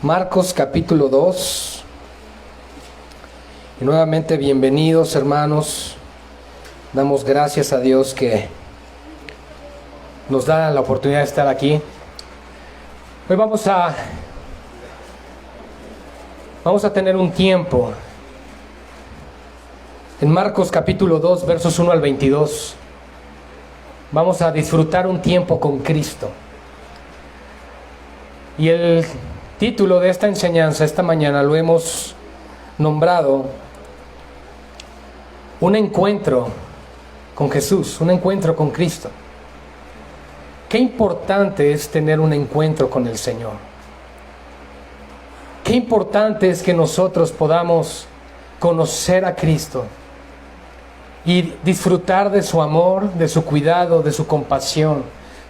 Marcos capítulo 2. Y nuevamente bienvenidos, hermanos. Damos gracias a Dios que nos da la oportunidad de estar aquí. Hoy vamos a tener un tiempo en Marcos capítulo 2, versos 1 al 22. Vamos a disfrutar un tiempo con Cristo. Y el título de esta enseñanza esta mañana lo hemos nombrado un encuentro con Jesús, un encuentro con Cristo. Qué importante es tener un encuentro con el Señor. Qué importante es que nosotros podamos conocer a Cristo y disfrutar de su amor, de su cuidado, de su compasión,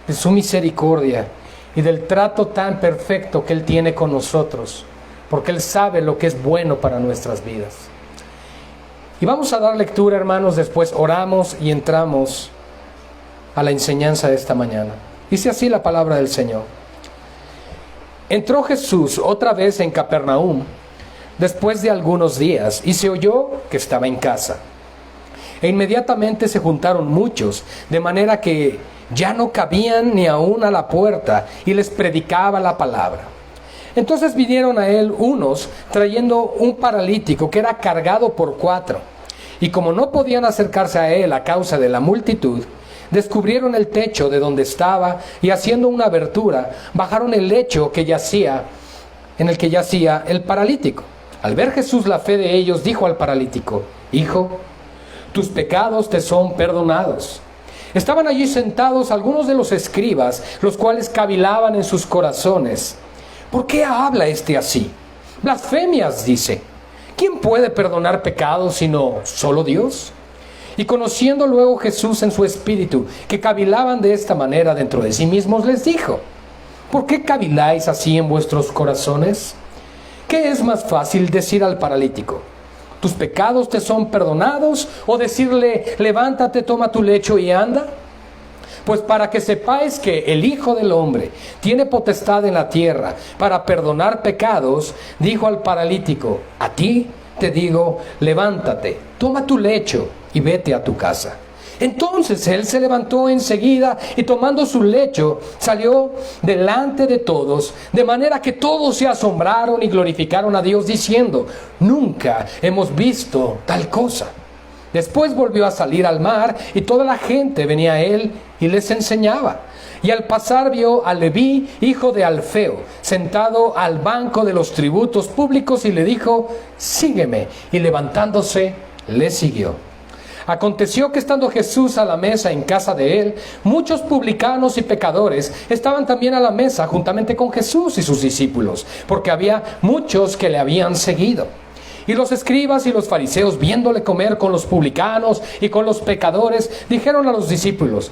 de su misericordia y del trato tan perfecto que Él tiene con nosotros, porque Él sabe lo que es bueno para nuestras vidas. Y vamos a dar lectura, hermanos, después oramos y entramos a la enseñanza de esta mañana. Dice así la palabra del Señor. Entró Jesús otra vez en Capernaum después de algunos días y se oyó que estaba en casa. E inmediatamente se juntaron muchos, de manera que ya no cabían ni aún a la puerta, y les predicaba la palabra. Entonces vinieron a él unos trayendo un paralítico que era cargado por 4, y como no podían acercarse a él a causa de la multitud, descubrieron el techo de donde estaba, y haciendo una abertura, bajaron el lecho en el que yacía el paralítico. Al ver Jesús la fe de ellos, dijo al paralítico: Hijo, tus pecados te son perdonados. Estaban allí sentados algunos de los escribas, los cuales cavilaban en sus corazones: ¿por qué habla este así? Blasfemias dice. ¿Quién puede perdonar pecados sino solo Dios? Y conociendo luego Jesús en su espíritu que cavilaban de esta manera dentro de sí mismos, les dijo: ¿por qué caviláis así en vuestros corazones? ¿Qué es más fácil decir al paralítico: tus pecados te son perdonados, o decirle: levántate, toma tu lecho y anda? Pues para que sepáis que el Hijo del Hombre tiene potestad en la tierra para perdonar pecados, dijo al paralítico: a ti te digo, levántate, toma tu lecho y vete a tu casa. Entonces él se levantó enseguida y tomando su lecho salió delante de todos, de manera que todos se asombraron y glorificaron a Dios diciendo: nunca hemos visto tal cosa. Después volvió a salir al mar y toda la gente venía a él y les enseñaba. Y al pasar vio a Leví, hijo de Alfeo, sentado al banco de los tributos públicos, y le dijo: sígueme. Y levantándose le siguió. Aconteció que estando Jesús a la mesa en casa de él, muchos publicanos y pecadores estaban también a la mesa juntamente con Jesús y sus discípulos, porque había muchos que le habían seguido. Y los escribas y los fariseos, viéndole comer con los publicanos y con los pecadores, dijeron a los discípulos: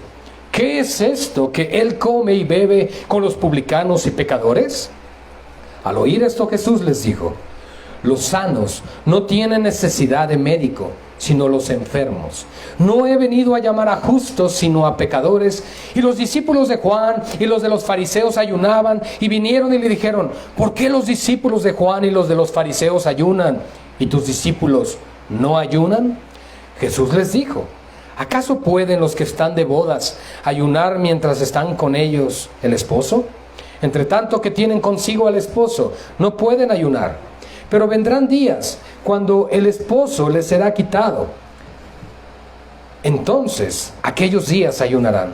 ¿qué es esto que él come y bebe con los publicanos y pecadores? Al oír esto, Jesús les dijo: los sanos no tienen necesidad de médico, sino los enfermos. No he venido a llamar a justos, sino a pecadores. Y los discípulos de Juan y los de los fariseos ayunaban, y vinieron y le dijeron: ¿por qué los discípulos de Juan y los de los fariseos ayunan, y tus discípulos no ayunan? Jesús les dijo: ¿acaso pueden los que están de bodas ayunar mientras están con ellos el esposo? Entre tanto que tienen consigo al esposo, no pueden ayunar. Pero vendrán días cuando el esposo les será quitado. Entonces aquellos días ayunarán.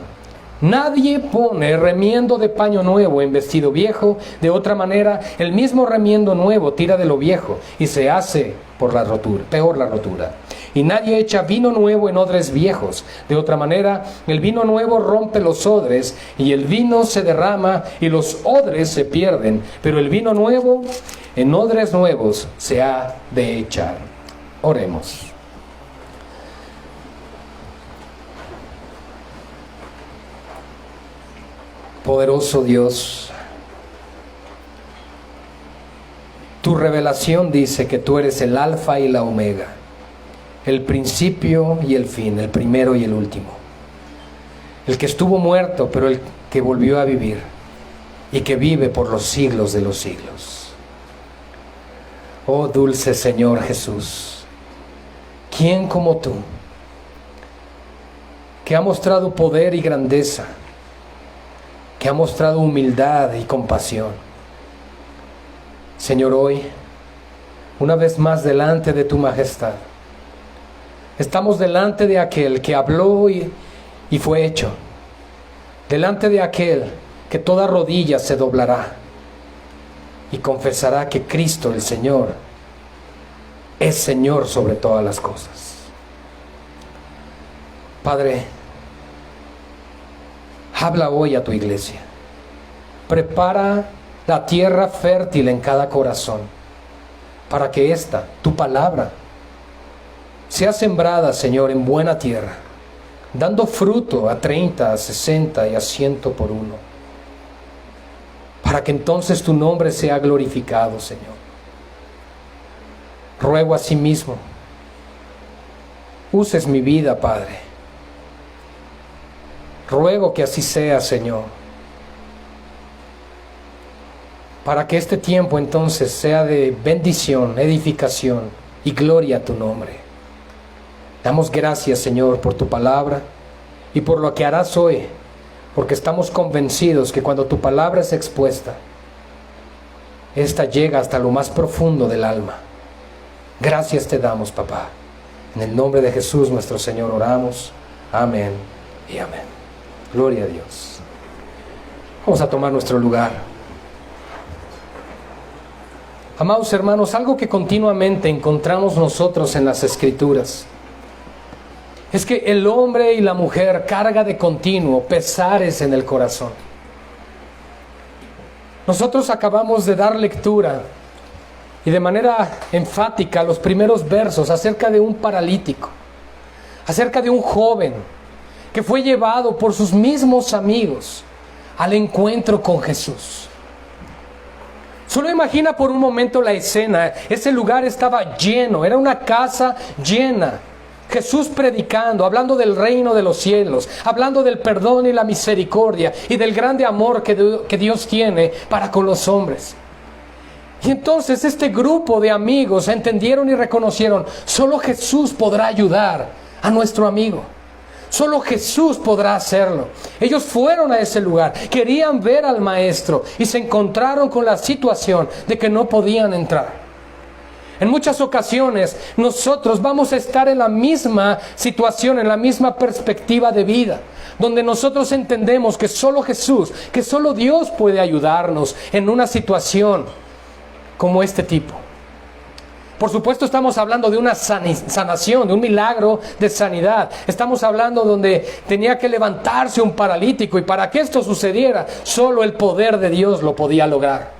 Nadie pone remiendo de paño nuevo en vestido viejo. De otra manera, el mismo remiendo nuevo tira de lo viejo, y se hace peor la rotura. Y nadie echa vino nuevo en odres viejos. De otra manera, el vino nuevo rompe los odres, y el vino se derrama, y los odres se pierden. Pero el vino nuevo en odres nuevos se ha de echar. Oremos. Poderoso Dios, tu revelación dice que tú eres el alfa y la omega, el principio y el fin, el primero y el último, el que estuvo muerto pero el que volvió a vivir y que vive por los siglos de los siglos. Oh dulce Señor Jesús, ¿quién como tú, que ha mostrado poder y grandeza, que ha mostrado humildad y compasión? Señor, hoy, una vez más delante de tu majestad, estamos delante de aquel que habló y fue hecho, delante de aquel que toda rodilla se doblará y confesará que Cristo el Señor es Señor sobre todas las cosas. Padre, habla hoy a tu iglesia. Prepara la tierra fértil en cada corazón, para que esta, tu palabra, sea sembrada, Señor, en buena tierra, dando fruto a 30, a 60 y a 100 por uno, para que entonces tu nombre sea glorificado, Señor. Ruego asimismo, uses mi vida, Padre. Ruego que así sea, Señor, para que este tiempo entonces sea de bendición, edificación y gloria a tu nombre. Damos gracias, Señor, por tu palabra y por lo que harás hoy, porque estamos convencidos que cuando tu palabra es expuesta, esta llega hasta lo más profundo del alma. Gracias te damos, papá. En el nombre de Jesús nuestro Señor oramos. Amén y amén. Gloria a Dios. Vamos a tomar nuestro lugar. Amados hermanos, algo que continuamente encontramos nosotros en las Escrituras es que el hombre y la mujer carga de continuo pesares en el corazón. Nosotros acabamos de dar lectura y de manera enfática los primeros versos acerca de un paralítico, acerca de un joven que fue llevado por sus mismos amigos al encuentro con Jesús. Solo imagina por un momento la escena. Ese lugar estaba lleno, era una casa llena. Jesús predicando, hablando del reino de los cielos, hablando del perdón y la misericordia y del grande amor que Dios tiene para con los hombres. Y entonces este grupo de amigos entendieron y reconocieron: solo Jesús podrá ayudar a nuestro amigo. Solo Jesús podrá hacerlo. Ellos fueron a ese lugar, querían ver al maestro y se encontraron con la situación de que no podían entrar. En muchas ocasiones nosotros vamos a estar en la misma situación, en la misma perspectiva de vida, donde nosotros entendemos que solo Jesús, que solo Dios puede ayudarnos en una situación como este tipo. Por supuesto estamos hablando de una sanación, de un milagro de sanidad. Estamos hablando donde tenía que levantarse un paralítico, y para que esto sucediera, solo el poder de Dios lo podía lograr.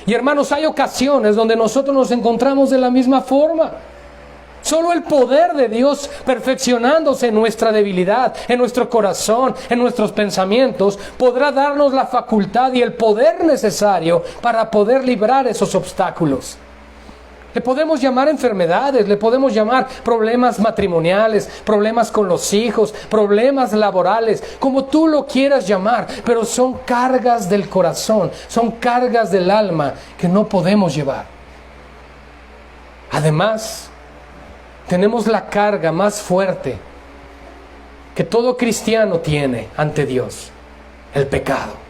Y hermanos, hay ocasiones donde nosotros nos encontramos de la misma forma. Solo el poder de Dios perfeccionándose en nuestra debilidad, en nuestro corazón, en nuestros pensamientos, podrá darnos la facultad y el poder necesario para poder librar esos obstáculos. Le podemos llamar enfermedades, le podemos llamar problemas matrimoniales, problemas con los hijos, problemas laborales, como tú lo quieras llamar, pero son cargas del corazón, son cargas del alma que no podemos llevar. Además, tenemos la carga más fuerte que todo cristiano tiene ante Dios: el pecado.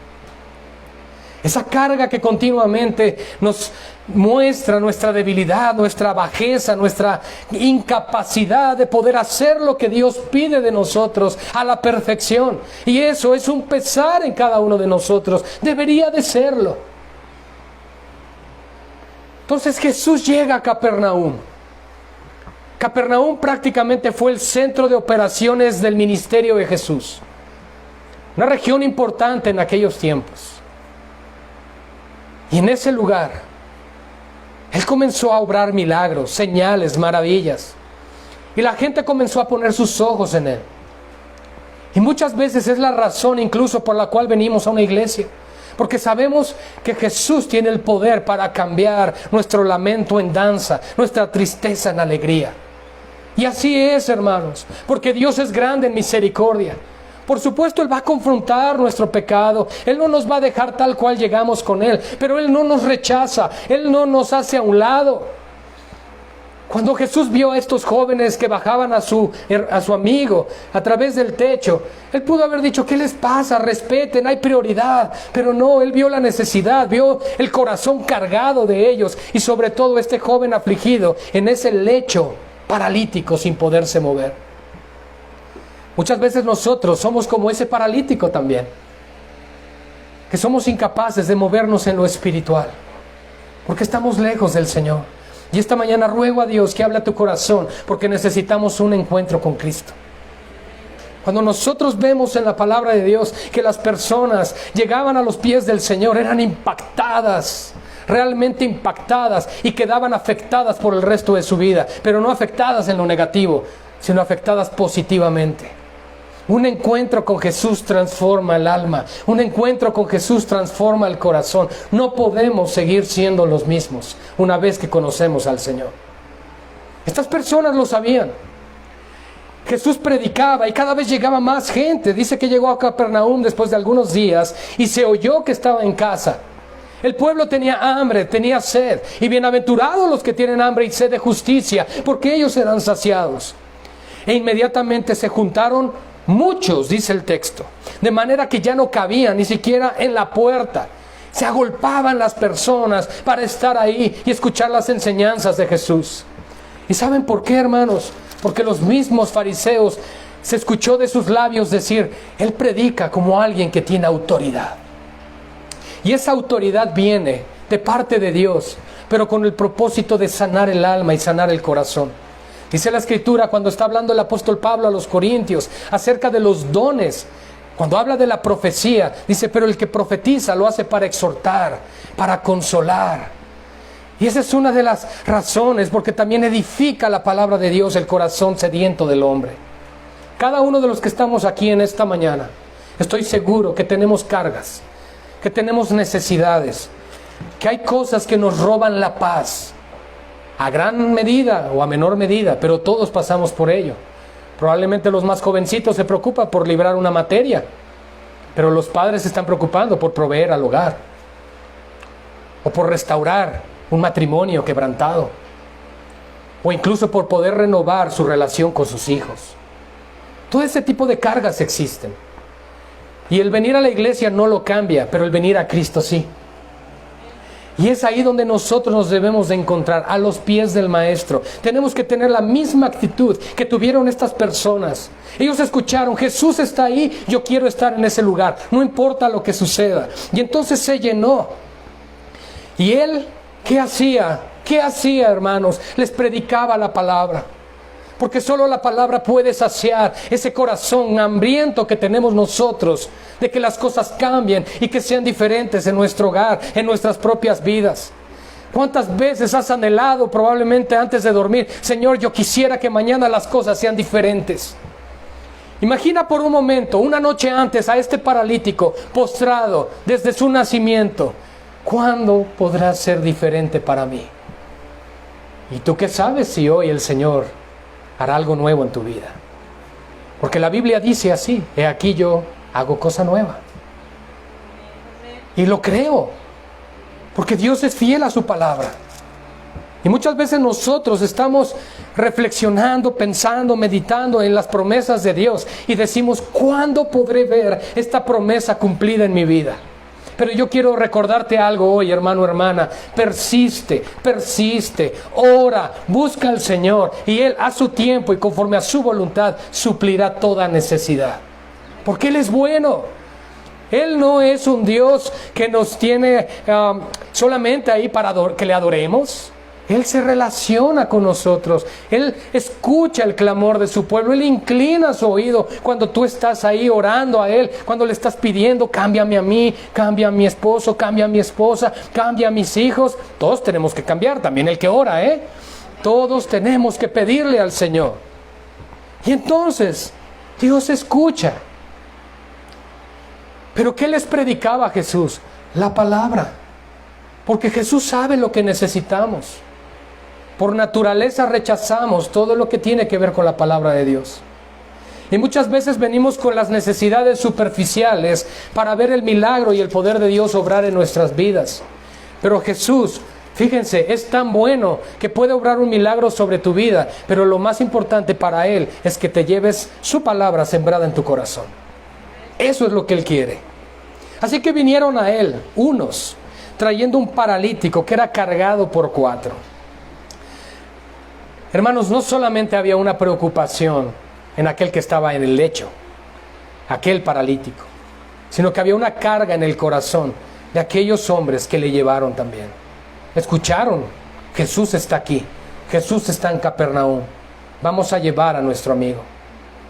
Esa carga que continuamente nos muestra nuestra debilidad, nuestra bajeza, nuestra incapacidad de poder hacer lo que Dios pide de nosotros a la perfección. Y eso es un pesar en cada uno de nosotros. Debería de serlo. Entonces Jesús llega a Capernaum. Capernaum prácticamente fue el centro de operaciones del ministerio de Jesús. Una región importante en aquellos tiempos. Y en ese lugar, Él comenzó a obrar milagros, señales, maravillas. Y la gente comenzó a poner sus ojos en Él. Y muchas veces es la razón incluso por la cual venimos a una iglesia. Porque sabemos que Jesús tiene el poder para cambiar nuestro lamento en danza, nuestra tristeza en alegría. Y así es, hermanos, porque Dios es grande en misericordia. Por supuesto, Él va a confrontar nuestro pecado. Él no nos va a dejar tal cual llegamos con Él. Pero Él no nos rechaza. Él no nos hace a un lado. Cuando Jesús vio a estos jóvenes que bajaban a su amigo a través del techo, Él pudo haber dicho, ¿qué les pasa? Respeten, hay prioridad. Pero no, Él vio la necesidad, vio el corazón cargado de ellos. Y sobre todo este joven afligido en ese lecho paralítico sin poderse mover. Muchas veces nosotros somos como ese paralítico también, que somos incapaces de movernos en lo espiritual, porque estamos lejos del Señor. Y esta mañana ruego a Dios que hable a tu corazón, porque necesitamos un encuentro con Cristo. Cuando nosotros vemos en la palabra de Dios que las personas llegaban a los pies del Señor, eran impactadas, realmente impactadas, y quedaban afectadas por el resto de su vida, pero no afectadas en lo negativo, sino afectadas positivamente. Un encuentro con Jesús transforma el alma. Un encuentro con Jesús transforma el corazón. No podemos seguir siendo los mismos una vez que conocemos al Señor. Estas personas lo sabían. Jesús predicaba y cada vez llegaba más gente. Dice que llegó a Capernaum después de algunos días y se oyó que estaba en casa. El pueblo tenía hambre, tenía sed. Y bienaventurados los que tienen hambre y sed de justicia, porque ellos serán saciados. E inmediatamente se juntaron muchos, dice el texto, de manera que ya no cabían ni siquiera en la puerta. Se agolpaban las personas para estar ahí y escuchar las enseñanzas de Jesús. ¿Y saben por qué, hermanos? Porque los mismos fariseos se escuchó de sus labios decir, Él predica como alguien que tiene autoridad. Y esa autoridad viene de parte de Dios, pero con el propósito de sanar el alma y sanar el corazón. Dice la Escritura, cuando está hablando el apóstol Pablo a los Corintios acerca de los dones, cuando habla de la profecía, dice, pero el que profetiza lo hace para exhortar, para consolar. Y esa es una de las razones, porque también edifica la palabra de Dios el corazón sediento del hombre. Cada uno de los que estamos aquí en esta mañana, estoy seguro que tenemos cargas, que tenemos necesidades, que hay cosas que nos roban la paz. A gran medida o a menor medida, pero todos pasamos por ello. Probablemente los más jovencitos se preocupan por librar una materia, pero los padres se están preocupando por proveer al hogar, o por restaurar un matrimonio quebrantado, o incluso por poder renovar su relación con sus hijos. Todo ese tipo de cargas existen. Y el venir a la iglesia no lo cambia, pero el venir a Cristo sí. Y es ahí donde nosotros nos debemos de encontrar, a los pies del Maestro. Tenemos que tener la misma actitud que tuvieron estas personas. Ellos escucharon, Jesús está ahí, yo quiero estar en ese lugar, no importa lo que suceda. Y entonces se llenó. Y Él, ¿qué hacía? ¿Qué hacía, hermanos? Les predicaba la palabra. Porque solo la palabra puede saciar ese corazón hambriento que tenemos nosotros, de que las cosas cambien y que sean diferentes en nuestro hogar, en nuestras propias vidas. ¿Cuántas veces has anhelado probablemente antes de dormir, Señor, yo quisiera que mañana las cosas sean diferentes? Imagina por un momento, una noche antes, a este paralítico postrado desde su nacimiento. ¿Cuándo podrá ser diferente para mí? ¿Y tú qué sabes si hoy el Señor hará algo nuevo en tu vida? Porque la Biblia dice así, he aquí yo hago cosa nueva. Y lo creo, porque Dios es fiel a su palabra. Y muchas veces nosotros estamos reflexionando, pensando, meditando en las promesas de Dios y decimos, ¿cuándo podré ver esta promesa cumplida en mi vida? Pero yo quiero recordarte algo hoy, hermano, hermana. Persiste, ora, busca al Señor y Él a su tiempo y conforme a su voluntad suplirá toda necesidad. Porque Él es bueno. Él no es un Dios que nos tiene solamente ahí para que le adoremos. Él se relaciona con nosotros. Él escucha el clamor de su pueblo. Él inclina su oído cuando tú estás ahí orando a Él. Cuando le estás pidiendo, cámbiame a mí, cambia a mi esposo, cambia a mi esposa, cambia a mis hijos. Todos tenemos que cambiar, también el que ora, Todos tenemos que pedirle al Señor. Y entonces, Dios escucha. ¿Pero qué les predicaba Jesús? La palabra. Porque Jesús sabe lo que necesitamos. Por naturaleza rechazamos todo lo que tiene que ver con la palabra de Dios. Y muchas veces venimos con las necesidades superficiales para ver el milagro y el poder de Dios obrar en nuestras vidas. Pero Jesús, fíjense, es tan bueno que puede obrar un milagro sobre tu vida, pero lo más importante para Él es que te lleves su palabra sembrada en tu corazón. Eso es lo que Él quiere. Así que vinieron a Él unos, trayendo un paralítico que era cargado por 4. Hermanos, no solamente había una preocupación en aquel que estaba en el lecho, aquel paralítico, sino que había una carga en el corazón de aquellos hombres que le llevaron también. Escucharon, Jesús está aquí, Jesús está en Capernaum, vamos a llevar a nuestro amigo.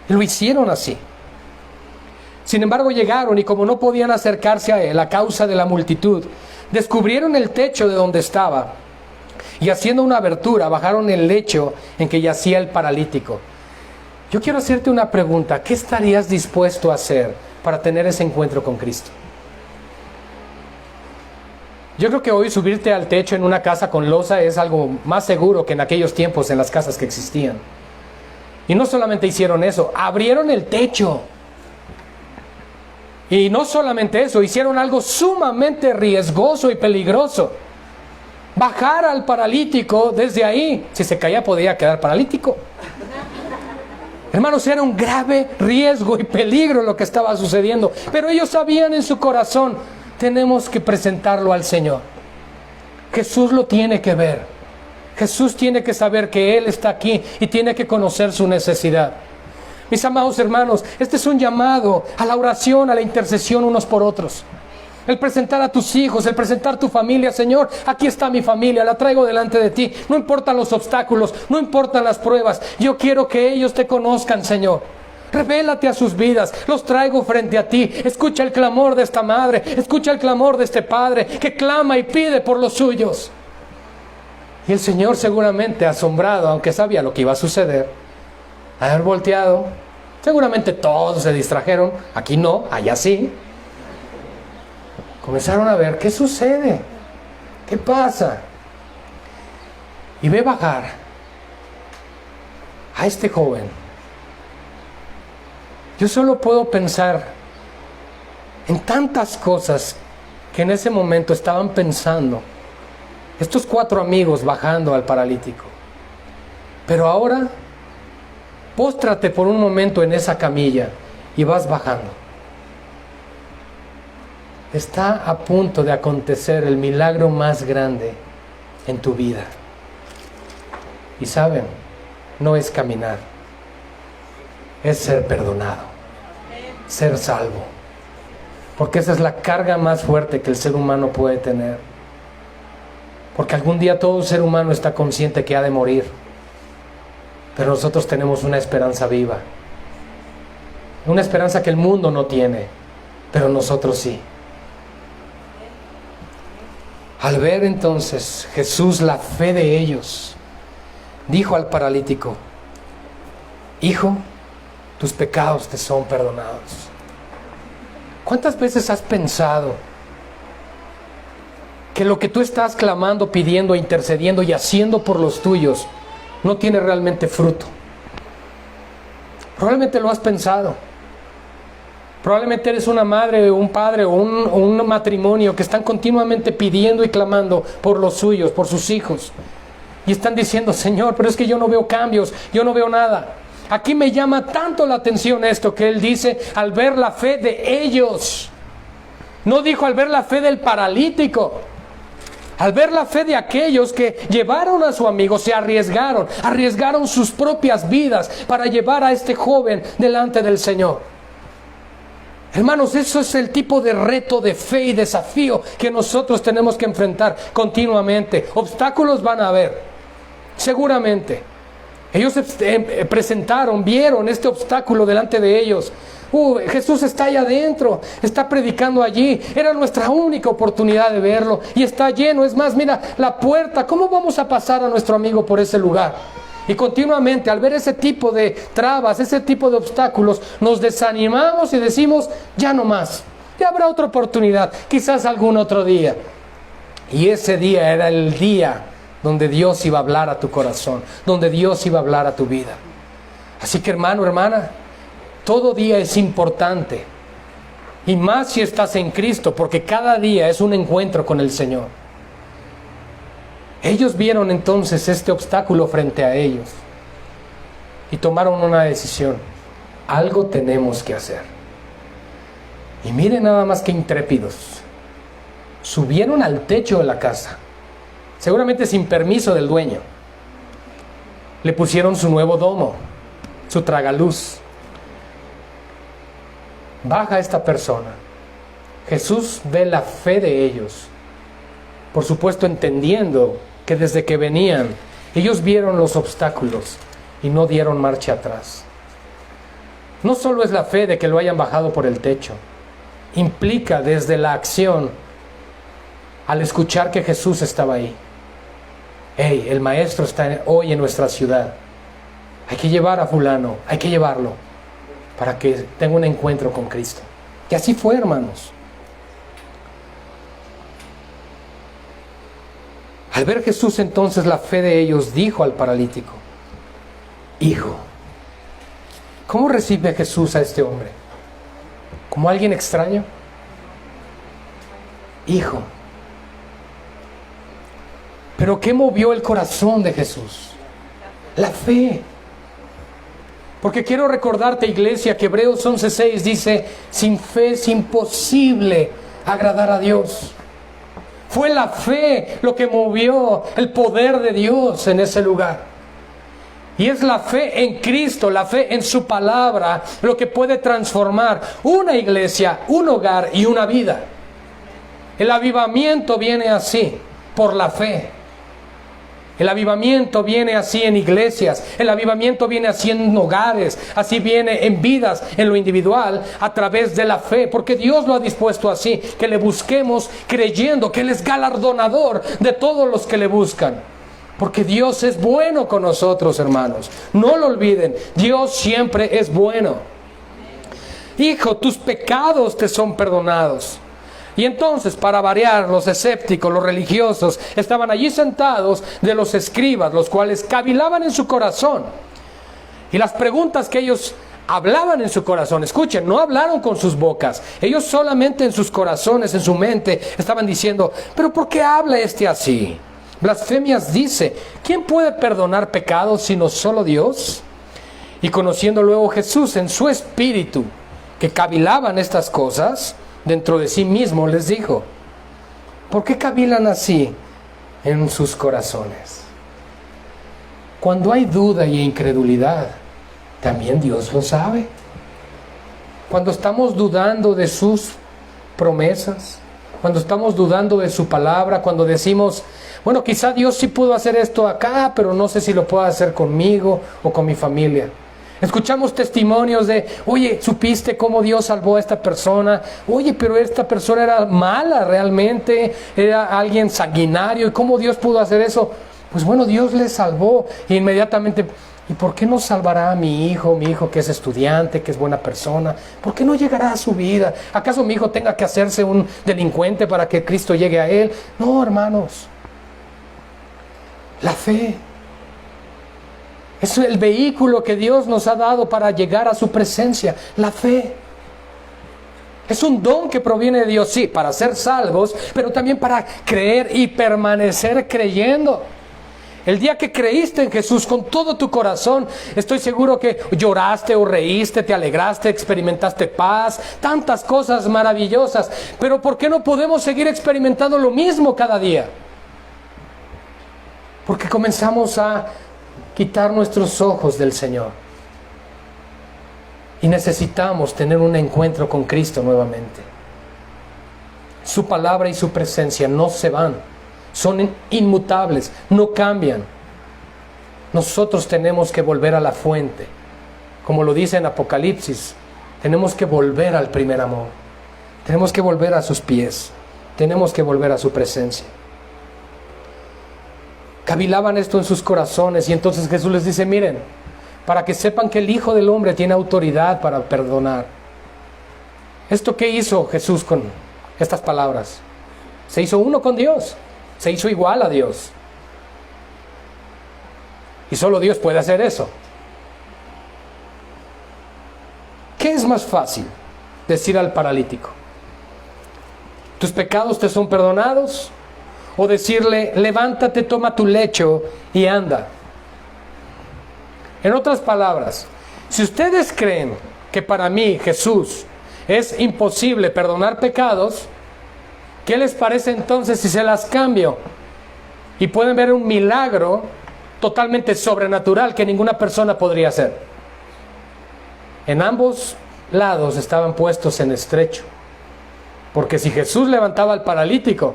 Y lo hicieron así. Sin embargo llegaron y como no podían acercarse a él a causa de la multitud, descubrieron el techo de donde estaba y haciendo una abertura bajaron el lecho en que yacía el paralítico. Yo quiero hacerte una pregunta. ¿Qué estarías dispuesto a hacer para tener ese encuentro con Cristo? Yo creo que hoy subirte al techo en una casa con losa es algo más seguro que en aquellos tiempos en las casas que existían. Y no solamente hicieron eso, abrieron el techo. Y no solamente eso, hicieron algo sumamente riesgoso y peligroso. Bajar al paralítico desde ahí. Si se caía podía quedar paralítico. Hermanos, era un grave riesgo y peligro lo que estaba sucediendo. Pero ellos sabían en su corazón, tenemos que presentarlo al Señor. Jesús lo tiene que ver. Jesús tiene que saber que Él está aquí y tiene que conocer su necesidad. Mis amados hermanos, este es un llamado a la oración, a la intercesión unos por otros. El presentar a tus hijos, el presentar tu familia. Señor, aquí está mi familia, la traigo delante de ti. No importan los obstáculos, no importan las pruebas. Yo quiero que ellos te conozcan, Señor. Revélate a sus vidas, los traigo frente a ti. Escucha el clamor de esta madre, escucha el clamor de este padre que clama y pide por los suyos. Y el Señor seguramente asombrado, aunque sabía lo que iba a suceder, haber volteado, seguramente todos se distrajeron, aquí no, allá sí. Comenzaron a ver, ¿qué sucede? ¿Qué pasa? Y ve bajar a este joven. Yo solo puedo pensar en tantas cosas que en ese momento estaban pensando estos 4 amigos bajando al paralítico. Pero ahora, póstrate por un momento en esa camilla y vas bajando. Está a punto de acontecer el milagro más grande en tu vida. Y saben, no es caminar, es ser perdonado, ser salvo. Porque esa es la carga más fuerte que el ser humano puede tener. Porque algún día todo ser humano está consciente que ha de morir. Pero nosotros tenemos una esperanza viva. Una esperanza que el mundo no tiene, pero nosotros sí. Al ver entonces Jesús la fe de ellos, dijo al paralítico: hijo, tus pecados te son perdonados. ¿Cuántas veces has pensado que lo que tú estás clamando, pidiendo, intercediendo y haciendo por los tuyos no tiene realmente fruto? Probablemente lo has pensado. Probablemente eres una madre, un padre o un matrimonio que están continuamente pidiendo y clamando por los suyos, por sus hijos. Y están diciendo: Señor, pero es que yo no veo cambios, yo no veo nada. Aquí me llama tanto la atención esto que Él dice: al ver la fe de ellos. No dijo al ver la fe del paralítico. Al ver la fe de aquellos que llevaron a su amigo, se arriesgaron sus propias vidas para llevar a este joven delante del Señor. Hermanos, eso es el tipo de reto de fe y desafío que nosotros tenemos que enfrentar continuamente. Obstáculos van a haber, seguramente. Ellos se presentaron, vieron este obstáculo delante de ellos. Jesús está allá adentro, está predicando allí. Era nuestra única oportunidad de verlo y está lleno. Es más, mira la puerta, ¿cómo vamos a pasar a nuestro amigo por ese lugar? Y continuamente al ver ese tipo de trabas, ese tipo de obstáculos, nos desanimamos y decimos: ya no más, Ya habrá otra oportunidad, quizás algún otro día. Y ese día era el día donde Dios iba a hablar a tu corazón, donde Dios iba a hablar a tu vida. Así que hermano, hermana, todo día es importante. Y más si estás en Cristo, porque cada día es un encuentro con el Señor. Ellos vieron entonces este obstáculo frente a ellos y tomaron una decisión. Algo tenemos que hacer. Y miren nada más que intrépidos. Subieron al techo de la casa, seguramente sin permiso del dueño. Le pusieron su nuevo domo, su tragaluz. Baja esta persona. Jesús ve la fe de ellos. Por supuesto, entendiendo que desde que venían, ellos vieron los obstáculos y no dieron marcha atrás. No solo es la fe de que lo hayan bajado por el techo, implica desde la acción, al escuchar que Jesús estaba ahí. Hey, el maestro está hoy en nuestra ciudad. Hay que llevar a fulano, hay que llevarlo para que tenga un encuentro con Cristo. Y así fue, hermanos. Al ver Jesús entonces la fe de ellos, dijo al paralítico: Hijo. ¿Cómo recibe Jesús a este hombre? ¿Como alguien extraño? Hijo. ¿Pero qué movió el corazón de Jesús? La fe. Porque quiero recordarte, iglesia, que Hebreos 11:6 dice: sin fe es imposible agradar a Dios. Fue la fe lo que movió el poder de Dios en ese lugar. Y es la fe en Cristo, la fe en su palabra, lo que puede transformar una iglesia, un hogar y una vida. El avivamiento viene así, por la fe. El avivamiento viene así en iglesias, el avivamiento viene así en hogares, así viene en vidas, en lo individual, a través de la fe, porque Dios lo ha dispuesto así, que le busquemos creyendo que Él es galardonador de todos los que le buscan. Porque Dios es bueno con nosotros, hermanos. No lo olviden, Dios siempre es bueno. Hijo, tus pecados te son perdonados. Y entonces, para variar, los escépticos, los religiosos, estaban allí sentados de los escribas, los cuales cavilaban en su corazón. Y las preguntas que ellos hablaban en su corazón, escuchen, no hablaron con sus bocas. Ellos solamente en sus corazones, en su mente, estaban diciendo: ¿pero por qué habla este así? Blasfemias dice: ¿quién puede perdonar pecados sino solo Dios? Y conociendo luego Jesús en su espíritu, que cavilaban estas cosas, dentro de sí mismo les dijo: ¿por qué cavilan así en sus corazones? Cuando hay duda y incredulidad, también Dios lo sabe. Cuando estamos dudando de sus promesas, cuando estamos dudando de su palabra, cuando decimos: bueno, quizá Dios sí pudo hacer esto acá, pero no sé si lo puede hacer conmigo o con mi familia. Escuchamos testimonios de: oye, ¿supiste cómo Dios salvó a esta persona? Oye, pero esta persona era mala realmente, era alguien sanguinario, ¿y cómo Dios pudo hacer eso? Pues bueno, Dios le salvó. Y inmediatamente: ¿y por qué no salvará a mi hijo que es estudiante, que es buena persona? ¿Por qué no llegará a su vida? ¿Acaso mi hijo tenga que hacerse un delincuente para que Cristo llegue a él? No, hermanos. La fe es el vehículo que Dios nos ha dado para llegar a su presencia. La fe es un don que proviene de Dios, sí, para ser salvos, pero también para creer y permanecer creyendo. El día que creíste en Jesús con todo tu corazón, estoy seguro que lloraste o reíste, te alegraste, experimentaste paz, tantas cosas maravillosas. Pero ¿por qué no podemos seguir experimentando lo mismo cada día? Porque comenzamos a quitar nuestros ojos del Señor. Y necesitamos tener un encuentro con Cristo nuevamente. Su palabra y su presencia no se van. Son inmutables, no cambian. Nosotros tenemos que volver a la fuente. Como lo dice en Apocalipsis, tenemos que volver al primer amor. Tenemos que volver a sus pies. Tenemos que volver a su presencia. Cavilaban esto en sus corazones y entonces Jesús les dice: miren, para que sepan que el Hijo del Hombre tiene autoridad para perdonar. ¿Esto qué hizo Jesús con estas palabras? Se hizo uno con Dios, se hizo igual a Dios. Y solo Dios puede hacer eso. ¿Qué es más fácil decir al paralítico? ¿Tus pecados te son perdonados? O decirle, levántate, toma tu lecho y anda. En otras palabras, si ustedes creen que para mí, Jesús, es imposible perdonar pecados, ¿qué les parece entonces si se las cambio? Y pueden ver un milagro totalmente sobrenatural que ninguna persona podría hacer. En ambos lados estaban puestos en estrecho. Porque si Jesús levantaba al paralítico,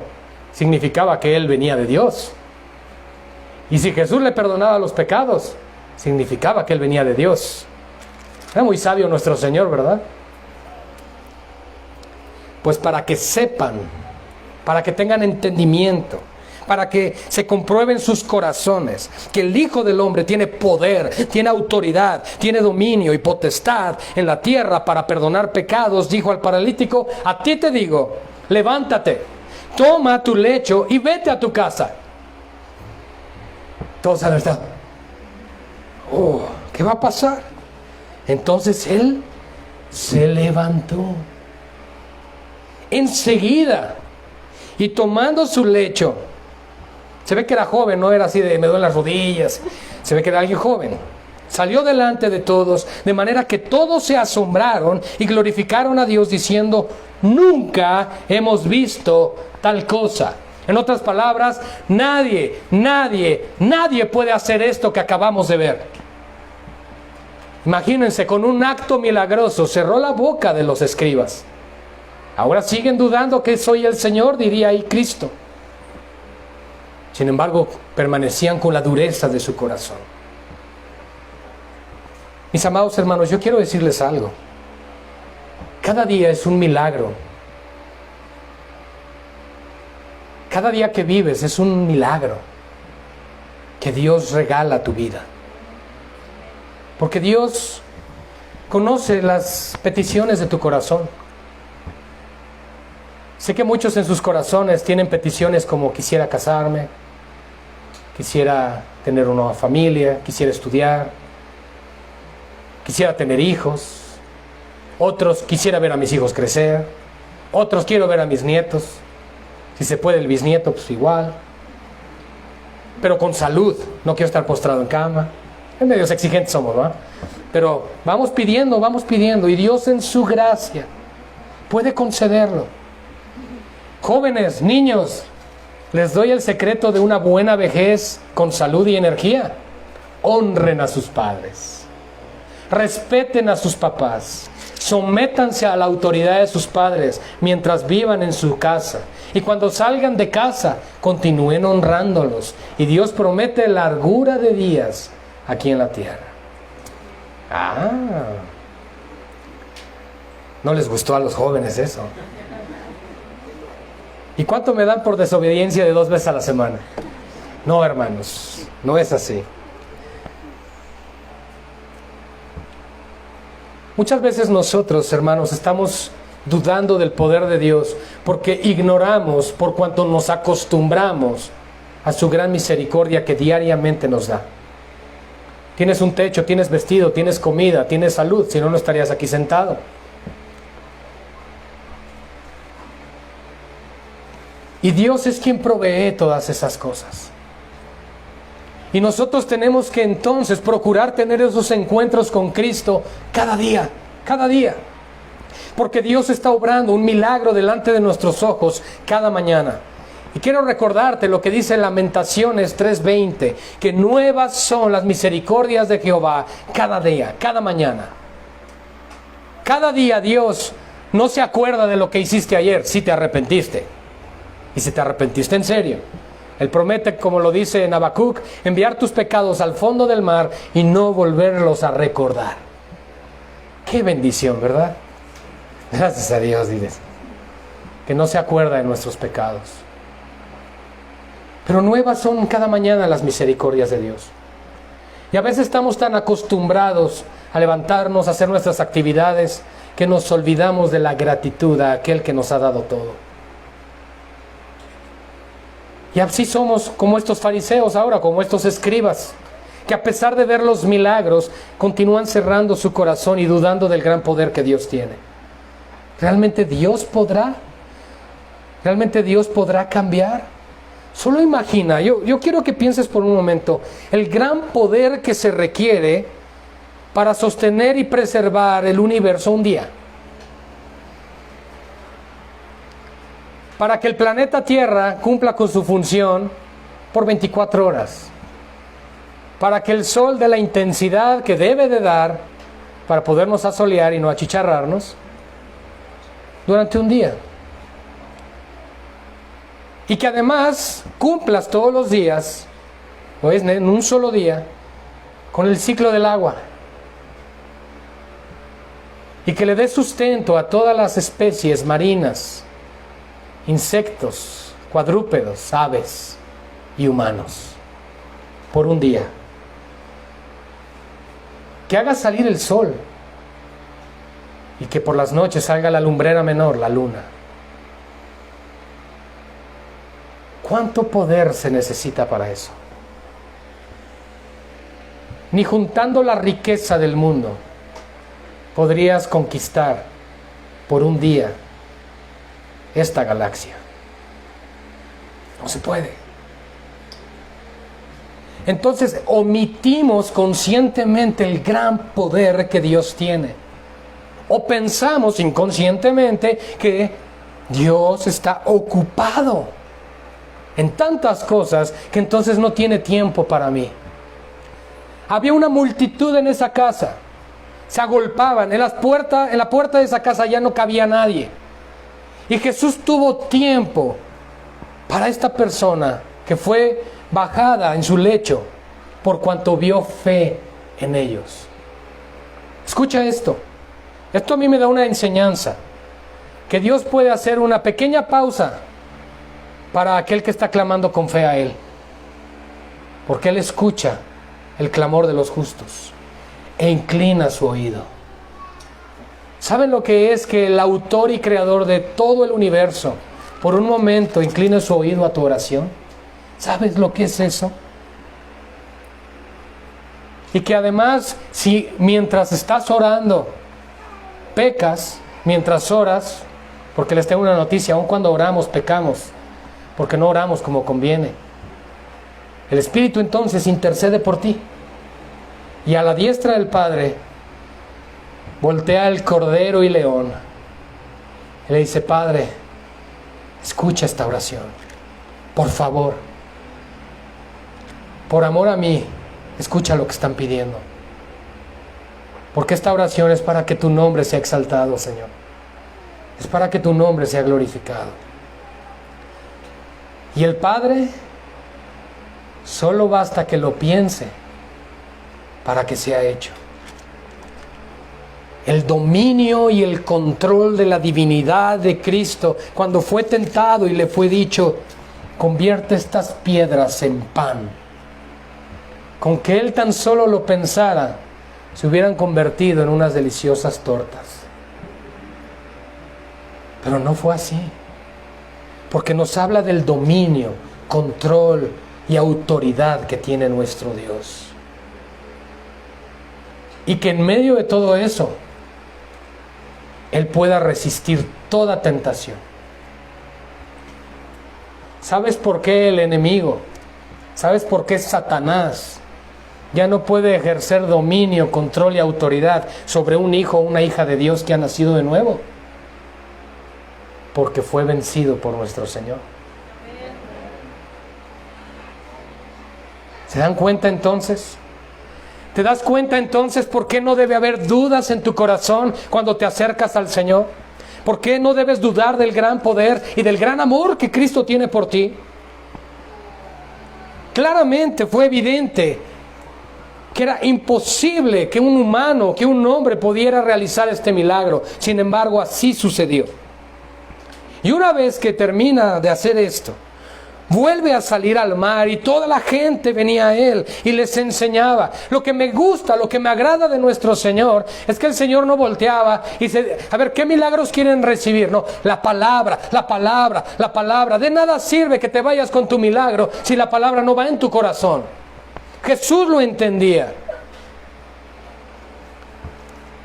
significaba que él venía de Dios. Y si Jesús le perdonaba los pecados, significaba que él venía de Dios. Era muy sabio nuestro Señor, ¿verdad? Pues para que sepan, para que tengan entendimiento, para que se comprueben sus corazones, que el Hijo del Hombre tiene poder, tiene autoridad, tiene dominio y potestad en la tierra para perdonar pecados, dijo al paralítico, a ti te digo, levántate, toma tu lecho y vete a tu casa. Todos han estado, ¿qué va a pasar? Entonces él se levantó enseguida y tomando su lecho, se ve que era joven, no era así de me duelen las rodillas, se ve que era alguien joven, salió delante de todos, de manera que todos se asombraron y glorificaron a Dios diciendo, nunca hemos visto tal cosa. En otras palabras, nadie puede hacer esto que acabamos de ver. Imagínense, con un acto milagroso cerró la boca de los escribas. Ahora siguen dudando que soy el Señor, diría ahí Cristo. Sin embargo, permanecían con la dureza de su corazón. Mis amados hermanos, yo quiero decirles algo. Cada día es un milagro. Cada día que vives es un milagro que Dios regala a tu vida. Porque Dios conoce las peticiones de tu corazón. Sé que muchos en sus corazones tienen peticiones como quisiera casarme, quisiera tener una nueva familia, quisiera estudiar, quisiera tener hijos. Otros quisiera ver a mis hijos crecer. Otros quiero ver a mis nietos. Si se puede el bisnieto, pues igual. Pero con salud, no quiero estar postrado en cama. En medios exigentes somos, ¿no? Pero vamos pidiendo, y Dios en su gracia puede concederlo. Jóvenes, niños, les doy el secreto de una buena vejez con salud y energía. Honren a sus padres. Respeten a sus papás. Sométanse a la autoridad de sus padres mientras vivan en su casa. Y cuando salgan de casa, continúen honrándolos. Y Dios promete largura de días aquí en la tierra. No les gustó a los jóvenes eso. ¿Y cuánto me dan por desobediencia de 2 veces a la semana? No, hermanos, no es así. Muchas veces nosotros, hermanos, estamos dudando del poder de Dios porque ignoramos por cuanto nos acostumbramos a su gran misericordia que diariamente nos da. Tienes un techo, tienes vestido, tienes comida, tienes salud, si no, no estarías aquí sentado. Y Dios es quien provee todas esas cosas. Y nosotros tenemos que entonces procurar tener esos encuentros con Cristo cada día. Porque Dios está obrando un milagro delante de nuestros ojos cada mañana. Y quiero recordarte lo que dice Lamentaciones 3:20, que nuevas son las misericordias de Jehová cada día, cada mañana. Cada día Dios no se acuerda de lo que hiciste ayer, si te arrepentiste. Y si te arrepentiste en serio. Él promete, como lo dice en Habacuc, enviar tus pecados al fondo del mar y no volverlos a recordar. Qué bendición, ¿verdad? Gracias a Dios, diles. Que no se acuerda de nuestros pecados. Pero nuevas son cada mañana las misericordias de Dios. Y a veces estamos tan acostumbrados a levantarnos, a hacer nuestras actividades, que nos olvidamos de la gratitud a aquel que nos ha dado todo. Y así somos como estos fariseos ahora, como estos escribas, que a pesar de ver los milagros, continúan cerrando su corazón y dudando del gran poder que Dios tiene. ¿Realmente Dios podrá? ¿Realmente Dios podrá cambiar? Solo imagina, yo quiero que pienses por un momento, el gran poder que se requiere para sostener y preservar el universo un día. Para que el planeta Tierra cumpla con su función por 24 horas. Para que el sol dé la intensidad que debe de dar para podernos asolear y no achicharrarnos durante un día. Y que además cumplas todos los días, o es en un solo día, con el ciclo del agua. Y que le dé sustento a todas las especies marinas, insectos, cuadrúpedos, aves y humanos, por un día. Que haga salir el sol y que por las noches salga la lumbrera menor, la luna. ¿Cuánto poder se necesita para eso? Ni juntando la riqueza del mundo podrías conquistar por un día esta galaxia. No se puede. Entonces omitimos conscientemente el gran poder que Dios tiene. O pensamos inconscientemente que Dios está ocupado en tantas cosas que entonces no tiene tiempo para mí. Había una multitud en esa casa. Se agolpaban. En la puerta de esa casa ya no cabía nadie. Y Jesús tuvo tiempo para esta persona que fue bajada en su lecho por cuanto vio fe en ellos. Escucha esto. Esto a mí me da una enseñanza. Que Dios puede hacer una pequeña pausa para aquel que está clamando con fe a Él. Porque Él escucha el clamor de los justos e inclina su oído. ¿Saben lo que es que el autor y creador de todo el universo por un momento incline su oído a tu oración? ¿Sabes lo que es eso? Y que además, si mientras estás orando pecas, mientras oras, porque les tengo una noticia, aun cuando oramos pecamos, porque no oramos como conviene. El Espíritu entonces intercede por ti. Y a la diestra del Padre voltea el Cordero y León. Y le dice: Padre, escucha esta oración. Por favor. Por amor a mí, escucha lo que están pidiendo. Porque esta oración es para que tu nombre sea exaltado, Señor. Es para que tu nombre sea glorificado. Y el Padre solo basta que lo piense para que sea hecho. El dominio y el control de la divinidad de Cristo, cuando fue tentado y le fue dicho: convierte estas piedras en pan. Con que Él tan solo lo pensara, se hubieran convertido en unas deliciosas tortas. Pero no fue así. Porque nos habla del dominio, control y autoridad que tiene nuestro Dios. Y que en medio de todo eso, Él pueda resistir toda tentación. ¿Sabes por qué el enemigo? ¿Sabes por qué Satanás ya no puede ejercer dominio, control y autoridad sobre un hijo o una hija de Dios que ha nacido de nuevo? Porque fue vencido por nuestro Señor. ¿Se dan cuenta entonces? ¿Te das cuenta entonces por qué no debe haber dudas en tu corazón cuando te acercas al Señor? ¿Por qué no debes dudar del gran poder y del gran amor que Cristo tiene por ti? Claramente fue evidente que era imposible que un humano, que un hombre pudiera realizar este milagro. Sin embargo, así sucedió. Y una vez que termina de hacer esto, vuelve a salir al mar y toda la gente venía a él y les enseñaba. Lo que me gusta, lo que me agrada de nuestro Señor es que el Señor no volteaba y dice, a ver, ¿qué milagros quieren recibir? No, la palabra, la palabra, la palabra. De nada sirve que te vayas con tu milagro si la palabra no va en tu corazón. Jesús lo entendía.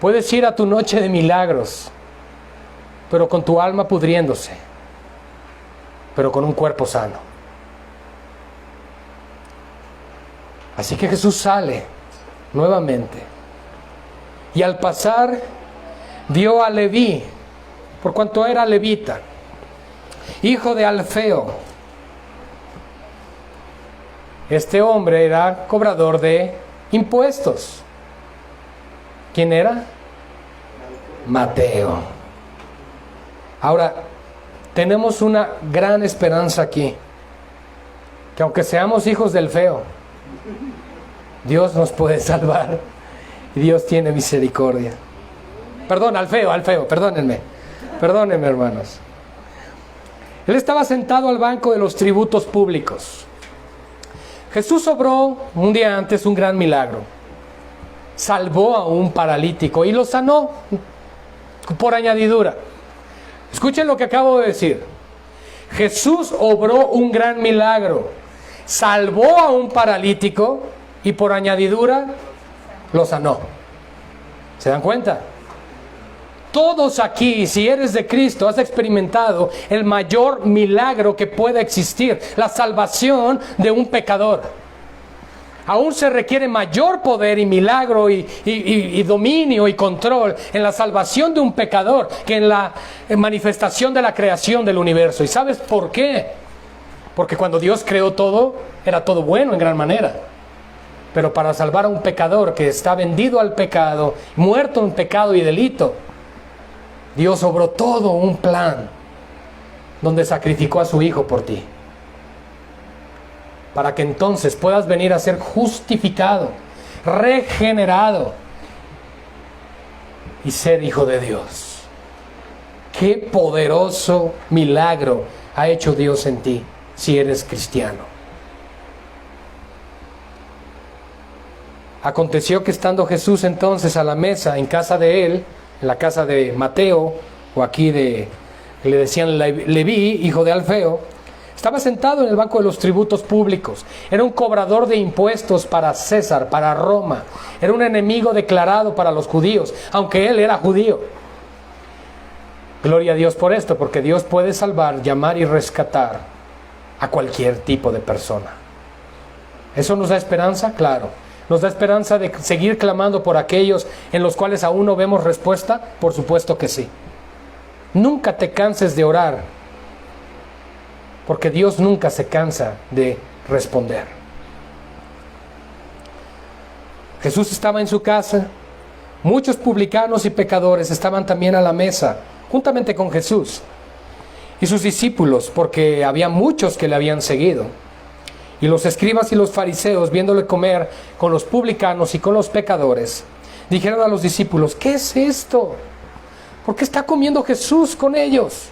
Puedes ir a tu noche de milagros, pero con tu alma pudriéndose, pero con un cuerpo sano. Así que Jesús sale nuevamente. Y al pasar, vio a Leví, por cuanto era levita, hijo de Alfeo. Este hombre era cobrador de impuestos. ¿Quién era? Mateo. Ahora, tenemos una gran esperanza aquí. Que aunque seamos hijos del feo, Dios nos puede salvar. Y Dios tiene misericordia. Perdón, al feo, perdónenme, hermanos. Él estaba sentado al banco de los tributos públicos. Jesús obró un día antes un gran milagro. Salvó a un paralítico y lo sanó por añadidura. Escuchen lo que acabo de decir. Jesús obró un gran milagro. Salvó a un paralítico y por añadidura lo sanó. ¿Se dan cuenta? Todos aquí, si eres de Cristo, has experimentado el mayor milagro que pueda existir, la salvación de un pecador. Aún se requiere mayor poder y milagro y dominio y control en la salvación de un pecador que en la manifestación de la creación del universo. ¿Y sabes por qué? Porque cuando Dios creó todo, era todo bueno en gran manera. Pero para salvar a un pecador que está vendido al pecado, muerto en pecado y delito, Dios obró todo un plan donde sacrificó a su Hijo por ti. Para que entonces puedas venir a ser justificado, regenerado y ser hijo de Dios. Qué poderoso milagro ha hecho Dios en ti si eres cristiano. Aconteció que estando Jesús entonces a la mesa en casa de él, en la casa de Mateo, o aquí le decían Leví, hijo de Alfeo, estaba sentado en el banco de los tributos públicos. Era un cobrador de impuestos para César, para Roma. Era un enemigo declarado para los judíos, aunque él era judío. Gloria a Dios por esto, porque Dios puede salvar, llamar y rescatar a cualquier tipo de persona. ¿Eso nos da esperanza? Claro. ¿Nos da esperanza de seguir clamando por aquellos en los cuales aún no vemos respuesta? Por supuesto que sí. Nunca te canses de orar, porque Dios nunca se cansa de responder. Jesús estaba en su casa. Muchos publicanos y pecadores estaban también a la mesa, juntamente con Jesús y sus discípulos, porque había muchos que le habían seguido. Y los escribas y los fariseos, viéndole comer con los publicanos y con los pecadores, dijeron a los discípulos: ¿qué es esto? ¿Por qué está comiendo Jesús con ellos?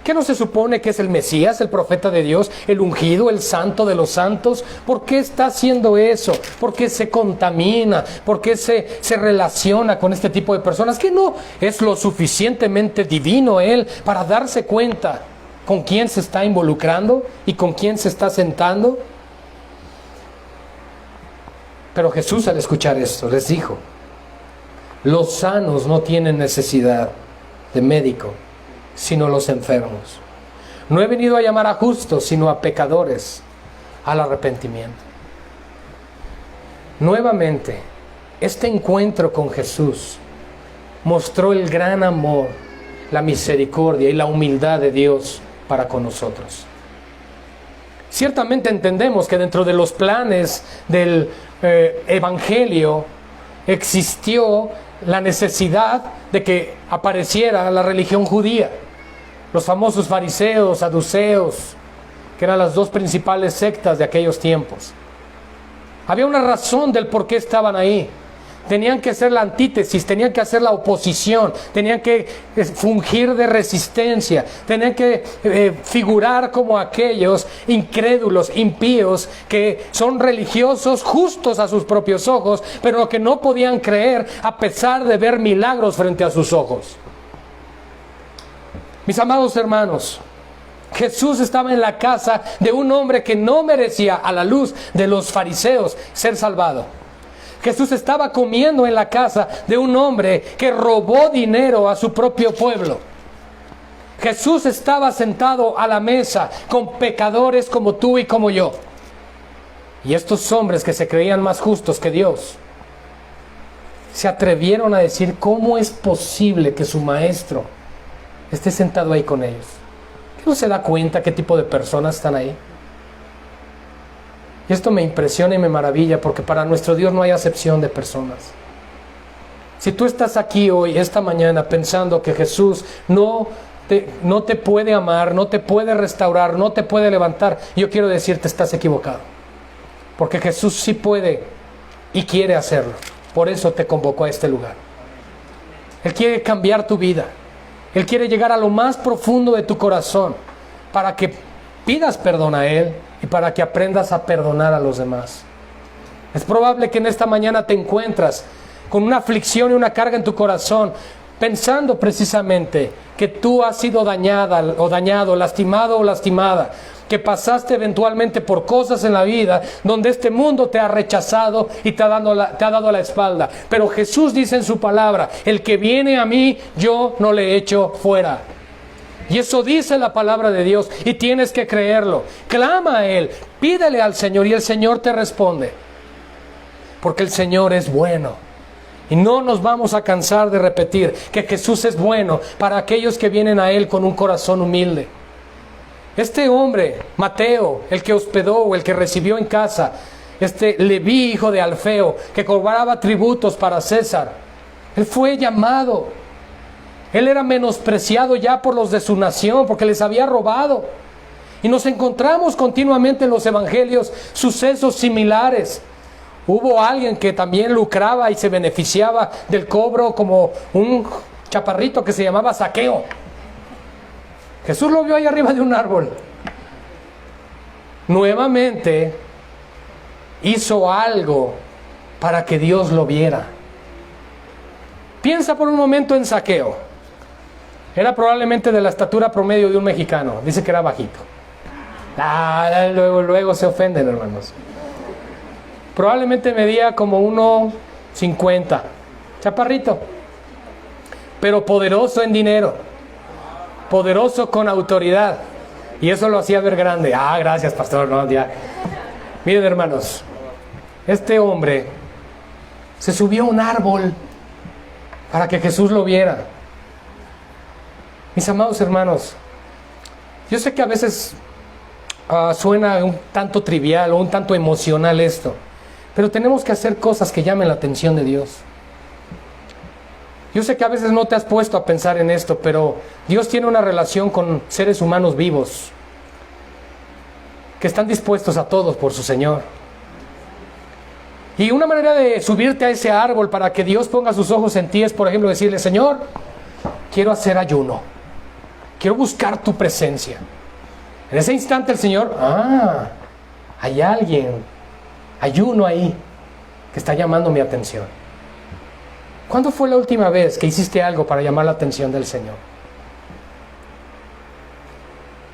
¿Qué no se supone que es el Mesías, el profeta de Dios, el ungido, el santo de los santos? ¿Por qué está haciendo eso? ¿Por qué se contamina? ¿Por qué se relaciona con este tipo de personas? ¿Que no es lo suficientemente divino él para darse cuenta con quién se está involucrando y con quién se está sentando? Pero Jesús, al escuchar esto, les dijo: los sanos no tienen necesidad de médico, sino los enfermos. No he venido a llamar a justos, sino a pecadores al arrepentimiento. Nuevamente, este encuentro con Jesús mostró el gran amor, la misericordia y la humildad de Dios para con nosotros. Ciertamente entendemos que dentro de los planes del Evangelio existió la necesidad de que apareciera la religión judía. Los famosos fariseos, saduceos, que eran las dos principales sectas de aquellos tiempos. Había una razón del por qué estaban ahí. tenían que ser la antítesis, tenían que hacer la oposición, tenían que fungir de resistencia, tenían que figurar como aquellos incrédulos, impíos, que son religiosos, justos a sus propios ojos, pero que no podían creer a pesar de ver milagros frente a sus ojos. Mis amados hermanos, Jesús estaba en la casa de un hombre que no merecía, a la luz de los fariseos, ser salvado. Jesús estaba comiendo en la casa de un hombre que robó dinero a su propio pueblo. Jesús estaba sentado a la mesa con pecadores como tú y como yo. Y estos hombres que se creían más justos que Dios se atrevieron a decir: ¿cómo es posible que su maestro esté sentado ahí con ellos? ¿No se da cuenta qué tipo de personas están ahí? Y esto me impresiona y me maravilla, porque para nuestro Dios no hay acepción de personas. Si tú estás aquí hoy, esta mañana, pensando que Jesús no te puede amar, no te puede restaurar, no te puede levantar, yo quiero decirte: estás equivocado. Porque Jesús sí puede y quiere hacerlo. Por eso te convocó a este lugar. Él quiere cambiar tu vida. Él quiere llegar a lo más profundo de tu corazón para que pidas perdón a Él y para que aprendas a perdonar a los demás. Es probable que en esta mañana te encuentras con una aflicción y una carga en tu corazón, pensando precisamente que tú has sido dañada o dañado, lastimado o lastimada, que pasaste eventualmente por cosas en la vida donde este mundo te ha rechazado y te ha dado la espalda. Pero Jesús dice en su palabra: el que viene a mí, yo no le echo fuera. Y eso dice la palabra de Dios, y tienes que creerlo. Clama a Él, pídele al Señor, y el Señor te responde. Porque el Señor es bueno. Y no nos vamos a cansar de repetir que Jesús es bueno para aquellos que vienen a Él con un corazón humilde. Este hombre, Mateo, el que hospedó o el que recibió en casa, Leví, hijo de Alfeo, que cobraba tributos para César, él fue llamado. Él era menospreciado ya por los de su nación, porque les había robado. Y nos encontramos continuamente en los evangelios sucesos similares. Hubo alguien que también lucraba y se beneficiaba del cobro, como un chaparrito que se llamaba Zaqueo. Jesús lo vio ahí arriba de un árbol. Nuevamente hizo algo para que Dios lo viera. Piensa por un momento en Zaqueo. Era probablemente de la estatura promedio de un mexicano. Dice que era bajito. Luego se ofenden, hermanos. Probablemente medía como 1.50. Chaparrito. Pero poderoso en dinero. Poderoso con autoridad. Y eso lo hacía ver grande. Gracias, pastor. No, ya. Miren, hermanos. Este hombre se subió a un árbol para que Jesús lo viera. Mis amados hermanos, yo sé que a veces suena un tanto trivial o un tanto emocional esto, pero tenemos que hacer cosas que llamen la atención de Dios. Yo sé que a veces no te has puesto a pensar en esto, pero Dios tiene una relación con seres humanos vivos que están dispuestos a todos por su Señor. Y una manera de subirte a ese árbol para que Dios ponga sus ojos en ti es, por ejemplo, decirle: Señor, quiero hacer ayuno. Quiero buscar tu presencia. En ese instante el Señor, hay alguien, hay uno ahí que está llamando mi atención. ¿Cuándo fue la última vez que hiciste algo para llamar la atención del Señor?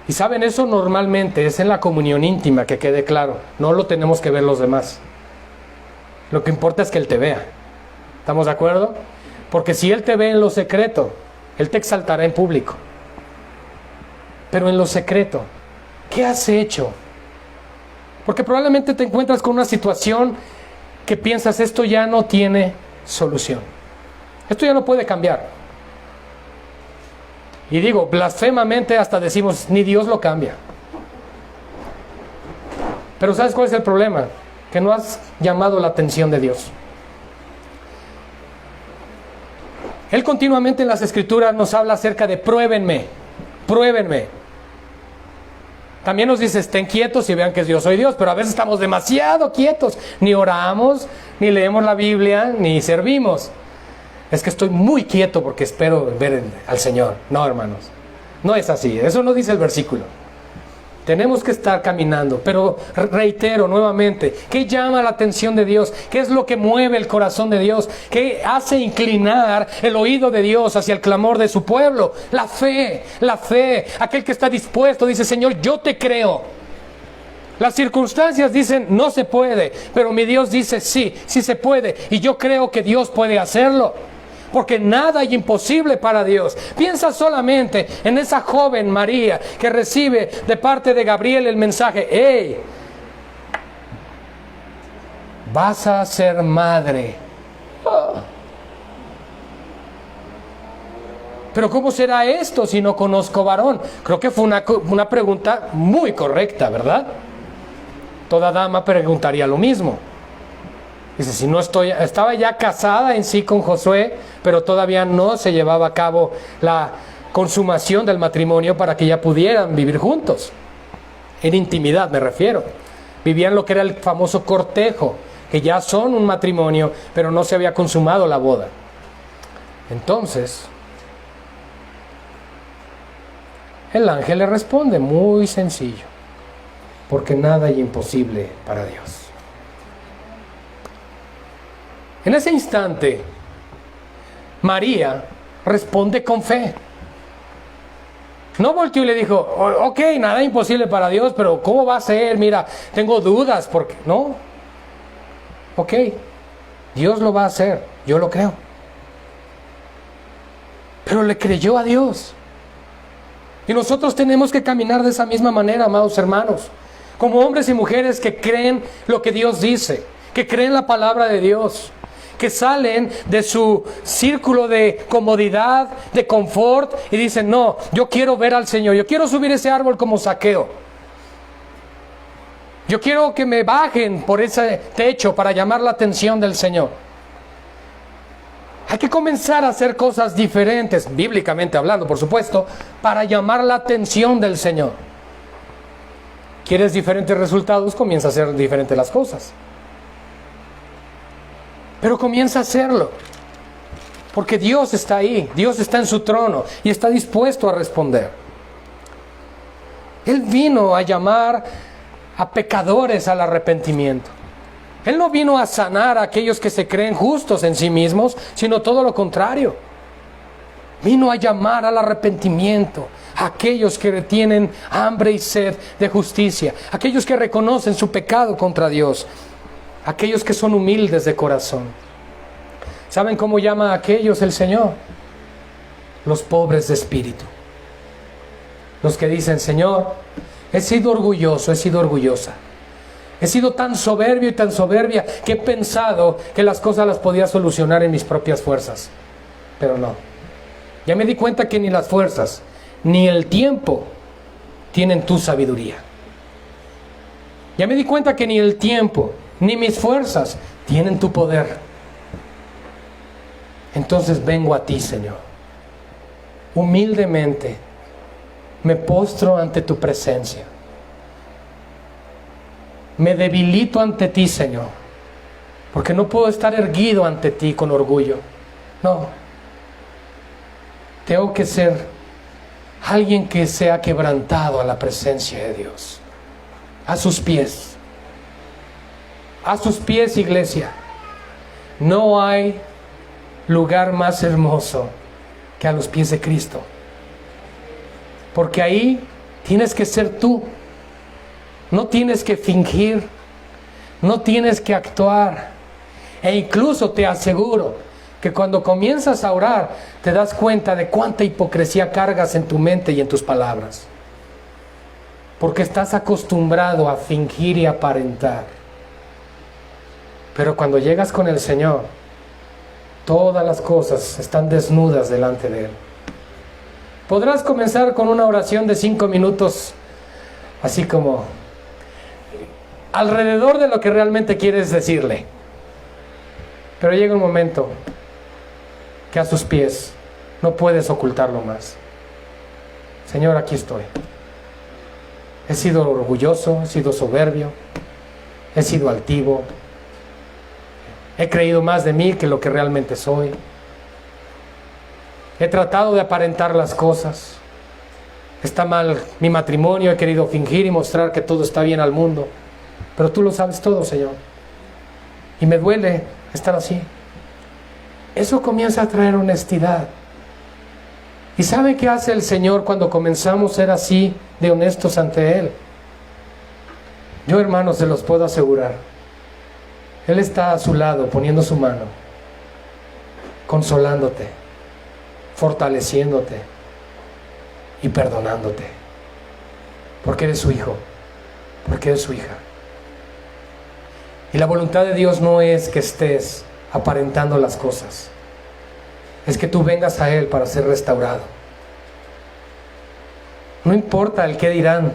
Y saben, eso normalmente es en la comunión íntima, que quede claro. No lo tenemos que ver los demás. Lo que importa es que Él te vea. ¿Estamos de acuerdo? Porque si Él te ve en lo secreto, Él te exaltará en público. Pero en lo secreto, ¿qué has hecho? Porque probablemente te encuentras con una situación que piensas: esto ya no tiene solución. Esto ya no puede cambiar. Y digo, blasfemamente hasta decimos: ni Dios lo cambia. Pero ¿sabes cuál es el problema? Que no has llamado la atención de Dios. Él continuamente en las Escrituras nos habla acerca de pruébenme, pruébenme. También nos dice, estén quietos y vean que yo soy Dios, pero a veces estamos demasiado quietos. Ni oramos, ni leemos la Biblia, ni servimos. Es que estoy muy quieto porque espero ver al Señor. No, hermanos, no es así. Eso no dice el versículo. Tenemos que estar caminando, pero reitero nuevamente, ¿qué llama la atención de Dios? ¿Qué es lo que mueve el corazón de Dios? ¿Qué hace inclinar el oído de Dios hacia el clamor de su pueblo? La fe, la fe. Aquel que está dispuesto dice, Señor, yo te creo. Las circunstancias dicen, no se puede, pero mi Dios dice, sí, sí se puede. Y yo creo que Dios puede hacerlo. Porque nada es imposible para Dios. Piensa solamente en esa joven María que recibe de parte de Gabriel el mensaje: ¡Hey! Vas a ser madre. Oh. Pero ¿cómo será esto si no conozco varón? Creo que fue una pregunta muy correcta, ¿verdad? Toda dama preguntaría lo mismo. Dice, si no estaba ya casada en sí con Josué, pero todavía no se llevaba a cabo la consumación del matrimonio para que ya pudieran vivir juntos. En intimidad me refiero. Vivían lo que era el famoso cortejo, que ya son un matrimonio, pero no se había consumado la boda. Entonces, el ángel le responde muy sencillo, porque nada es imposible para Dios. En ese instante, María responde con fe. No volteó y le dijo, ok, nada es imposible para Dios, pero ¿cómo va a ser? Mira, tengo dudas, porque no. Ok, Dios lo va a hacer, yo lo creo. Pero le creyó a Dios. Y nosotros tenemos que caminar de esa misma manera, amados hermanos, como hombres y mujeres que creen lo que Dios dice, que creen la palabra de Dios, que salen de su círculo de comodidad, de confort, y dicen, no, yo quiero ver al Señor, yo quiero subir ese árbol como Zaqueo. Yo quiero que me bajen por ese techo para llamar la atención del Señor. Hay que comenzar a hacer cosas diferentes, bíblicamente hablando, por supuesto, para llamar la atención del Señor. ¿Quieres diferentes resultados? Comienza a hacer diferentes las cosas. Pero comienza a hacerlo, porque Dios está ahí, Dios está en su trono y está dispuesto a responder. Él vino a llamar a pecadores al arrepentimiento. Él no vino a sanar a aquellos que se creen justos en sí mismos, sino todo lo contrario. Vino a llamar al arrepentimiento a aquellos que tienen hambre y sed de justicia, aquellos que reconocen su pecado contra Dios, aquellos que son humildes de corazón. ¿Saben cómo llama a aquellos el Señor? Los pobres de espíritu. Los que dicen, Señor, he sido orgulloso, he sido orgullosa. He sido tan soberbio y tan soberbia que he pensado que las cosas las podía solucionar en mis propias fuerzas. Pero no. Ya me di cuenta que ni las fuerzas, ni el tiempo tienen tu sabiduría. Ya me di cuenta que ni el tiempo, ni mis fuerzas tienen tu poder. Entonces vengo a ti, Señor. Humildemente me postro ante tu presencia. Me debilito ante ti, Señor, porque no puedo estar erguido ante ti con orgullo. No. Tengo que ser alguien que sea quebrantado a la presencia de Dios. A sus pies. A sus pies, iglesia. No hay lugar más hermoso que a los pies de Cristo. Porque ahí tienes que ser tú. No tienes que fingir. No tienes que actuar. E incluso te aseguro que cuando comienzas a orar, te das cuenta de cuánta hipocresía cargas en tu mente y en tus palabras. Porque estás acostumbrado a fingir y aparentar. Pero cuando llegas con el Señor, todas las cosas están desnudas delante de Él. Podrás comenzar con una oración de 5 minutos, así como alrededor de lo que realmente quieres decirle. Pero llega un momento que a sus pies no puedes ocultarlo más. Señor, aquí estoy. He sido orgulloso, he sido soberbio, he sido altivo. He creído más de mí que lo que realmente soy. He tratado de aparentar las cosas. Está mal mi matrimonio, he querido fingir y mostrar que todo está bien al mundo. Pero tú lo sabes todo, Señor. Y me duele estar así. Eso comienza a traer honestidad. ¿Y sabe qué hace el Señor cuando comenzamos a ser así de honestos ante Él? Yo, hermanos, se los puedo asegurar. Él está a su lado, poniendo su mano, consolándote, fortaleciéndote y perdonándote. Porque eres su hijo, porque eres su hija. Y la voluntad de Dios no es que estés aparentando las cosas. Es que tú vengas a Él para ser restaurado. No importa el qué dirán,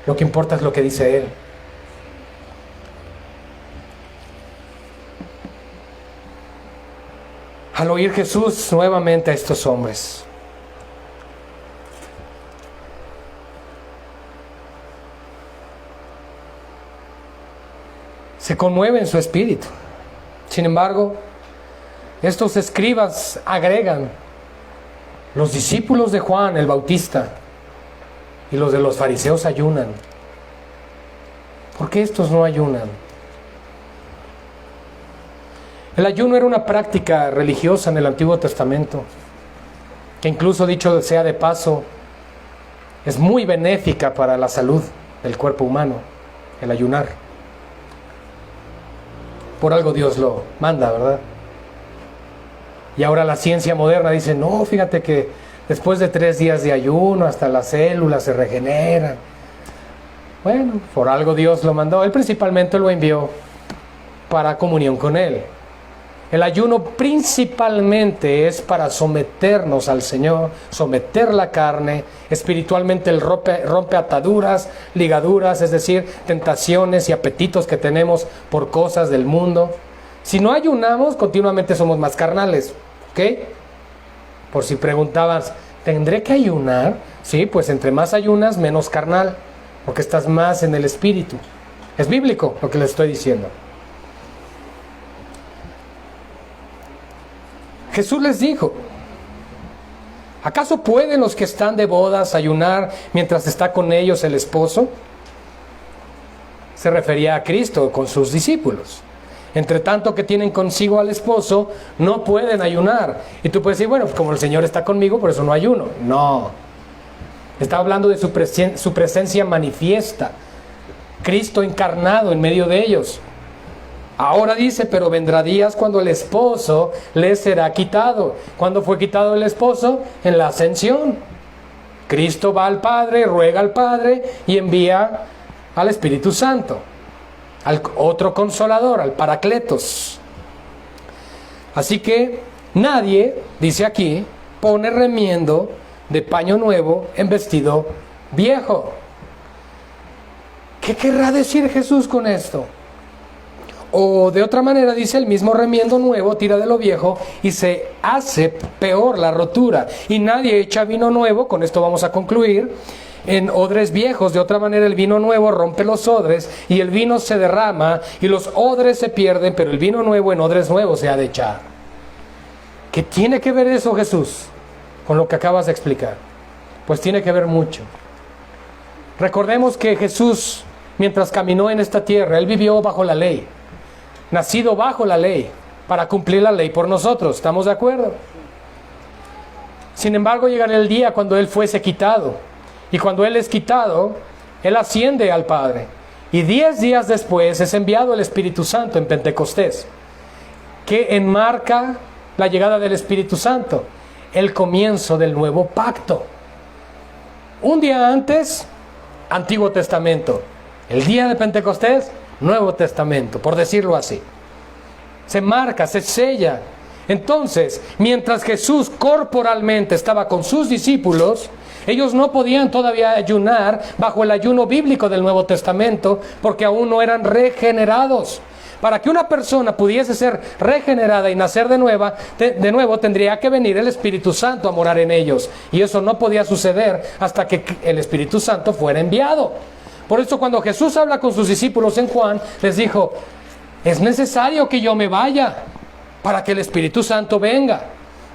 lo que importa es lo que dice Él. Al oír Jesús nuevamente a estos hombres, se conmueve en su espíritu. Sin embargo, estos escribas agregan: los discípulos de Juan el Bautista y los de los fariseos ayunan. ¿Por qué estos no ayunan? El ayuno era una práctica religiosa en el Antiguo Testamento, que incluso, dicho sea de paso, es muy benéfica para la salud del cuerpo humano, el ayunar. Por algo Dios lo manda, ¿verdad? Y ahora la ciencia moderna dice: no, fíjate que después de 3 días de ayuno hasta las células se regeneran. Bueno, por algo Dios lo mandó. Él principalmente lo envió para comunión con Él. El ayuno principalmente es para someternos al Señor, someter la carne. Espiritualmente Él rompe ataduras, ligaduras, es decir, tentaciones y apetitos que tenemos por cosas del mundo. Si no ayunamos, continuamente somos más carnales, ¿ok? Por si preguntabas, ¿tendré que ayunar? Sí, pues entre más ayunas, menos carnal, porque estás más en el espíritu. Es bíblico lo que les estoy diciendo. Jesús les dijo: ¿acaso pueden los que están de bodas ayunar mientras está con ellos el esposo? Se refería a Cristo con sus discípulos. Entre tanto que tienen consigo al esposo, no pueden ayunar. Y tú puedes decir: bueno, pues como el Señor está conmigo, por eso no ayuno. No. Está hablando de su presencia manifiesta. Cristo encarnado en medio de ellos. Ahora dice: pero vendrá días cuando el esposo les será quitado. ¿Cuándo fue quitado el esposo? En la ascensión. Cristo va al Padre, ruega al Padre y envía al Espíritu Santo, al otro consolador, al Paracletos. Así que nadie, dice aquí, pone remiendo de paño nuevo en vestido viejo. ¿Qué querrá decir Jesús con esto? O de otra manera dice: el mismo remiendo nuevo tira de lo viejo y se hace peor la rotura. Y nadie echa vino nuevo, con esto vamos a concluir, en odres viejos. De otra manera el vino nuevo rompe los odres y el vino se derrama y los odres se pierden, pero el vino nuevo en odres nuevos se ha de echar. ¿Qué tiene que ver eso, Jesús, con lo que acabas de explicar? Pues tiene que ver mucho. Recordemos que Jesús, mientras caminó en esta tierra, Él vivió bajo la ley, nacido bajo la ley, para cumplir la ley por nosotros. ¿Estamos de acuerdo? Sin embargo, llegará el día cuando Él fuese quitado. Y cuando Él es quitado, Él asciende al Padre. Y 10 días después es enviado el Espíritu Santo en Pentecostés, que enmarca la llegada del Espíritu Santo, el comienzo del nuevo pacto. Un día antes, Antiguo Testamento. El día de Pentecostés, Nuevo Testamento, por decirlo así. Se marca, se sella. Entonces, mientras Jesús corporalmente estaba con sus discípulos, ellos no podían todavía ayunar bajo el ayuno bíblico del Nuevo Testamento, porque aún no eran regenerados. Para que una persona pudiese ser regenerada y nacer de nuevo, tendría que venir el Espíritu Santo a morar en ellos. Y eso no podía suceder hasta que el Espíritu Santo fuera enviado. Por eso cuando Jesús habla con sus discípulos en Juan, les dijo, es necesario que yo me vaya para que el Espíritu Santo venga.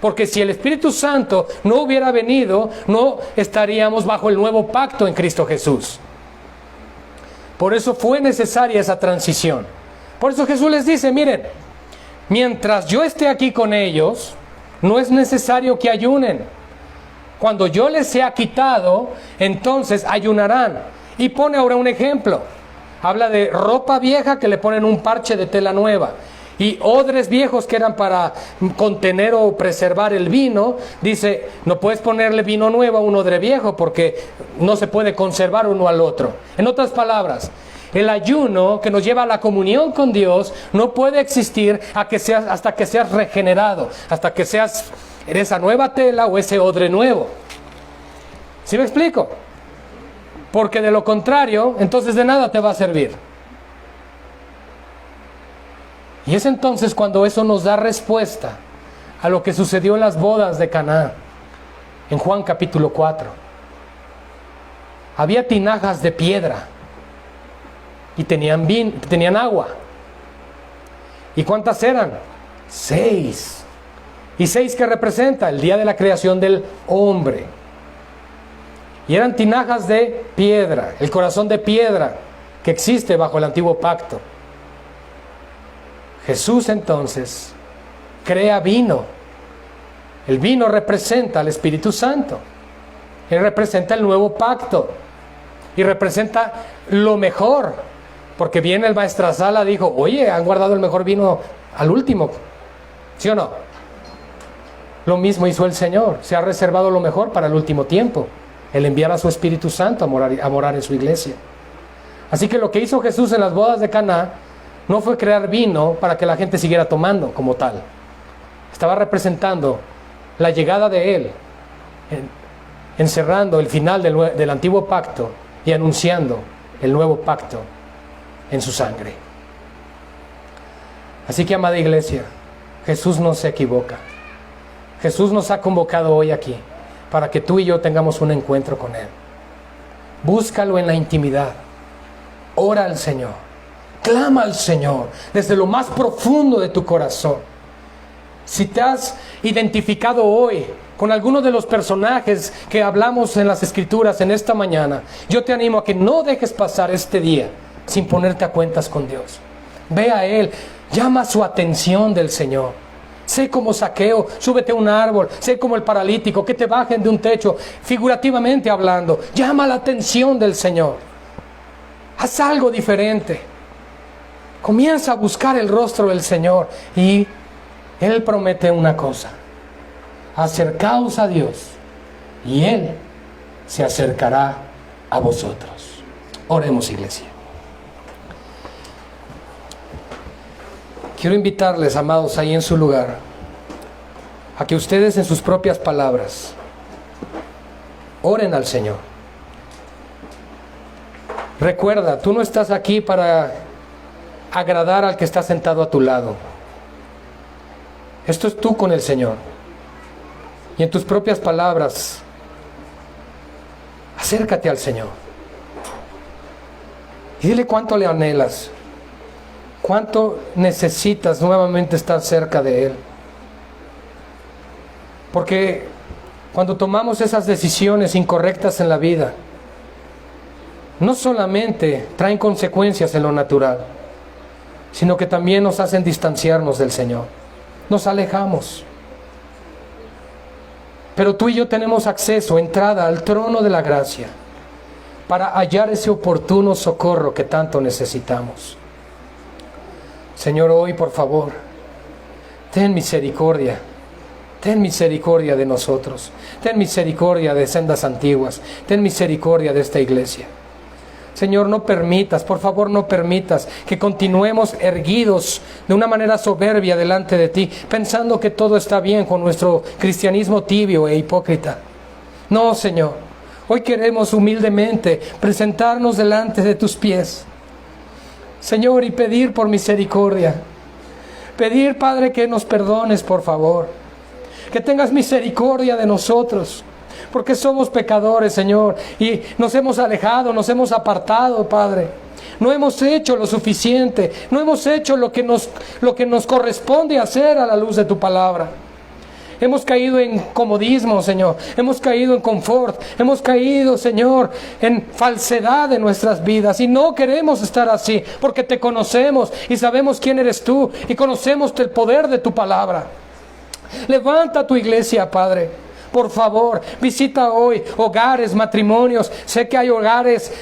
Porque si el Espíritu Santo no hubiera venido, no estaríamos bajo el nuevo pacto en Cristo Jesús. Por eso fue necesaria esa transición. Por eso Jesús les dice, miren, mientras yo esté aquí con ellos, no es necesario que ayunen. Cuando yo les sea quitado, entonces ayunarán. Y pone ahora un ejemplo. Habla de ropa vieja que le ponen un parche de tela nueva. Y odres viejos que eran para contener o preservar el vino. Dice, no puedes ponerle vino nuevo a un odre viejo porque no se puede conservar uno al otro. En otras palabras, el ayuno que nos lleva a la comunión con Dios no puede existir hasta que seas regenerado, hasta que seas esa nueva tela o ese odre nuevo. ¿Sí me explico? Porque de lo contrario, entonces de nada te va a servir. Y es entonces cuando eso nos da respuesta a lo que sucedió en las bodas de Caná, en Juan capítulo 4. Había tinajas de piedra y tenían agua. ¿Y cuántas eran? 6. ¿Y 6 qué representa? El día de la creación del hombre. Y eran tinajas de piedra, el corazón de piedra que existe bajo el antiguo pacto. Jesús entonces crea vino. El vino representa al Espíritu Santo. Él representa el nuevo pacto. Y representa lo mejor. Porque viene el maestrazala, dijo, oye, han guardado el mejor vino al último. ¿Sí o no? Lo mismo hizo el Señor. Se ha reservado lo mejor para el último tiempo. El enviar a su Espíritu Santo a morar en su iglesia. Así que lo que hizo Jesús en las bodas de Caná no fue crear vino para que la gente siguiera tomando como tal. Estaba representando la llegada de Él, encerrando el final del antiguo pacto y anunciando el nuevo pacto en su sangre. Así que, amada iglesia, Jesús no se equivoca. Jesús nos ha convocado hoy aquí para que tú y yo tengamos un encuentro con Él. Búscalo en la intimidad. Ora al Señor. Clama al Señor desde lo más profundo de tu corazón. Si te has identificado hoy con alguno de los personajes que hablamos en las Escrituras en esta mañana, yo te animo a que no dejes pasar este día sin ponerte a cuentas con Dios. Ve a Él, llama su atención del Señor. Sé como Zaqueo, súbete a un árbol. Sé como el paralítico, que te bajen de un techo, figurativamente hablando. Llama la atención del Señor. Haz algo diferente. Comienza a buscar el rostro del Señor. Y Él promete una cosa. Acercaos a Dios y Él se acercará a vosotros. Oremos, iglesia. Quiero invitarles, amados, ahí en su lugar, a que ustedes en sus propias palabras oren al Señor. Recuerda, tú no estás aquí para agradar al que está sentado a tu lado. Esto es tú con el Señor. Y en tus propias palabras, acércate al Señor. Y dile cuánto le anhelas. ¿Cuánto necesitas nuevamente estar cerca de Él? Porque cuando tomamos esas decisiones incorrectas en la vida, no solamente traen consecuencias en lo natural, sino que también nos hacen distanciarnos del Señor. Nos alejamos. Pero tú y yo tenemos acceso, entrada al trono de la gracia, para hallar ese oportuno socorro que tanto necesitamos. Señor, hoy por favor, ten misericordia de nosotros, ten misericordia de sendas antiguas, ten misericordia de esta iglesia. Señor, no permitas, por favor no permitas que continuemos erguidos de una manera soberbia delante de ti, pensando que todo está bien con nuestro cristianismo tibio e hipócrita. No, Señor, hoy queremos humildemente presentarnos delante de tus pies Señor, y pedir por misericordia. Pedir, Padre, que nos perdones, por favor. Que tengas misericordia de nosotros. Porque somos pecadores, Señor. Y nos hemos alejado, nos hemos apartado, Padre. No hemos hecho lo suficiente. No hemos hecho lo que nos corresponde hacer a la luz de tu palabra. Hemos caído en comodismo, Señor. Hemos caído en confort. Hemos caído, Señor, en falsedad de nuestras vidas. Y no queremos estar así, porque te conocemos y sabemos quién eres tú y conocemos el poder de tu palabra. Levanta tu iglesia, Padre. Por favor, visita hoy hogares, matrimonios. Sé que hay hogares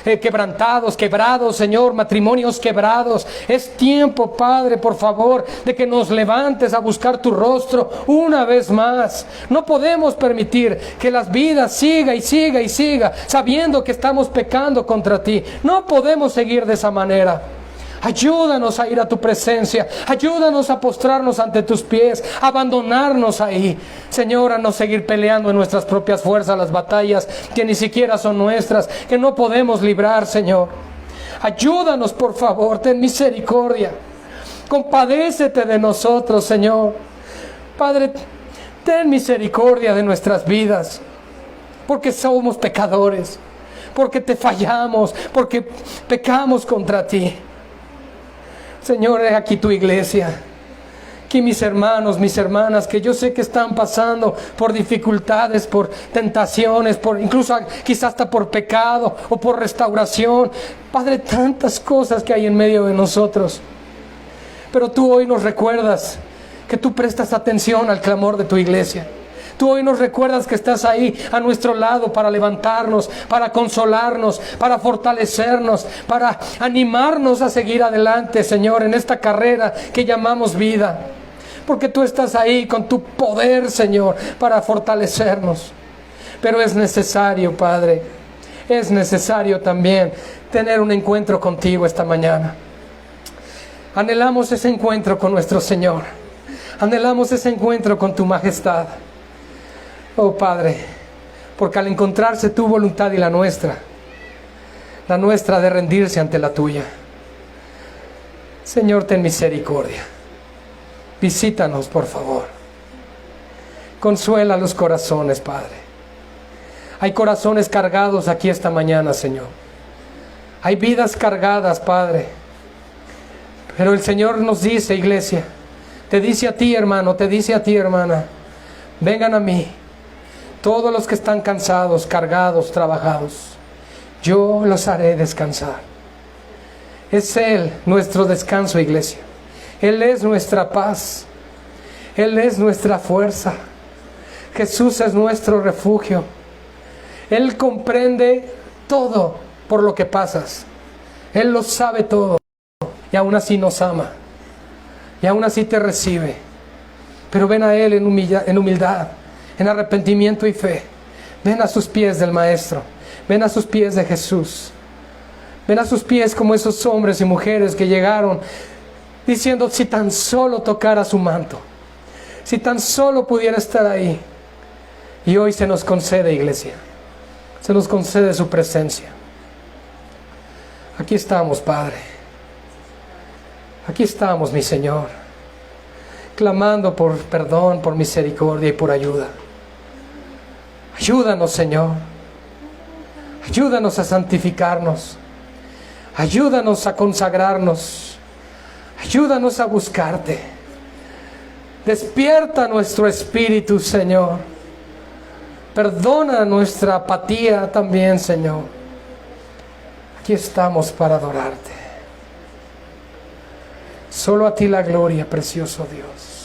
quebrados, Señor, matrimonios quebrados. Es tiempo, Padre, por favor, de que nos levantes a buscar tu rostro una vez más. No podemos permitir que las vidas siga y siga y siga, sabiendo que estamos pecando contra ti. No podemos seguir de esa manera. Ayúdanos a ir a tu presencia. Ayúdanos a postrarnos ante tus pies, a abandonarnos ahí, Señor, a no seguir peleando en nuestras propias fuerzas las batallas que ni siquiera son nuestras, que no podemos librar, Señor. Ayúdanos, por favor, ten misericordia. Compadécete de nosotros, Señor. Padre, ten misericordia de nuestras vidas, porque somos pecadores, porque te fallamos, porque pecamos contra ti. Señor, he aquí tu iglesia. Aquí mis hermanos, mis hermanas, que yo sé que están pasando por dificultades, por tentaciones, por incluso quizás hasta por pecado o por restauración. Padre, tantas cosas que hay en medio de nosotros. Pero tú hoy nos recuerdas que tú prestas atención al clamor de tu iglesia. Tú hoy nos recuerdas que estás ahí a nuestro lado para levantarnos, para consolarnos, para fortalecernos, para animarnos a seguir adelante, Señor, en esta carrera que llamamos vida. Porque tú estás ahí con tu poder, Señor, para fortalecernos. Pero es necesario, Padre, es necesario también tener un encuentro contigo esta mañana. Anhelamos ese encuentro con nuestro Señor. Anhelamos ese encuentro con tu majestad. Oh Padre, porque al encontrarse tu voluntad y la nuestra de rendirse ante la tuya. Señor, ten misericordia. Visítanos, por favor. Consuela los corazones, Padre. Hay corazones cargados aquí esta mañana, Señor. Hay vidas cargadas, Padre. Pero el Señor nos dice, iglesia, te dice a ti, hermano, te dice a ti, hermana, vengan a mí. Todos los que están cansados, cargados, trabajados, yo los haré descansar. Es Él nuestro descanso, iglesia. Él es nuestra paz. Él es nuestra fuerza. Jesús es nuestro refugio. Él comprende todo por lo que pasas. Él lo sabe todo. Y aún así nos ama. Y aún así te recibe. Pero ven a Él en humildad, en arrepentimiento y fe. Ven a sus pies del Maestro. Ven a sus pies de Jesús. Ven a sus pies como esos hombres y mujeres que llegaron diciendo, si tan solo tocara su manto, si tan solo pudiera estar ahí. Y hoy se nos concede, iglesia, se nos concede su presencia. Aquí estamos, Padre. Aquí estamos, mi Señor, clamando por perdón, por misericordia y por ayuda. Ayúdanos, Señor. Ayúdanos a santificarnos. Ayúdanos a consagrarnos. Ayúdanos a buscarte. Despierta nuestro espíritu, Señor. Perdona nuestra apatía también, Señor. Aquí estamos para adorarte. Solo a ti la gloria, precioso Dios.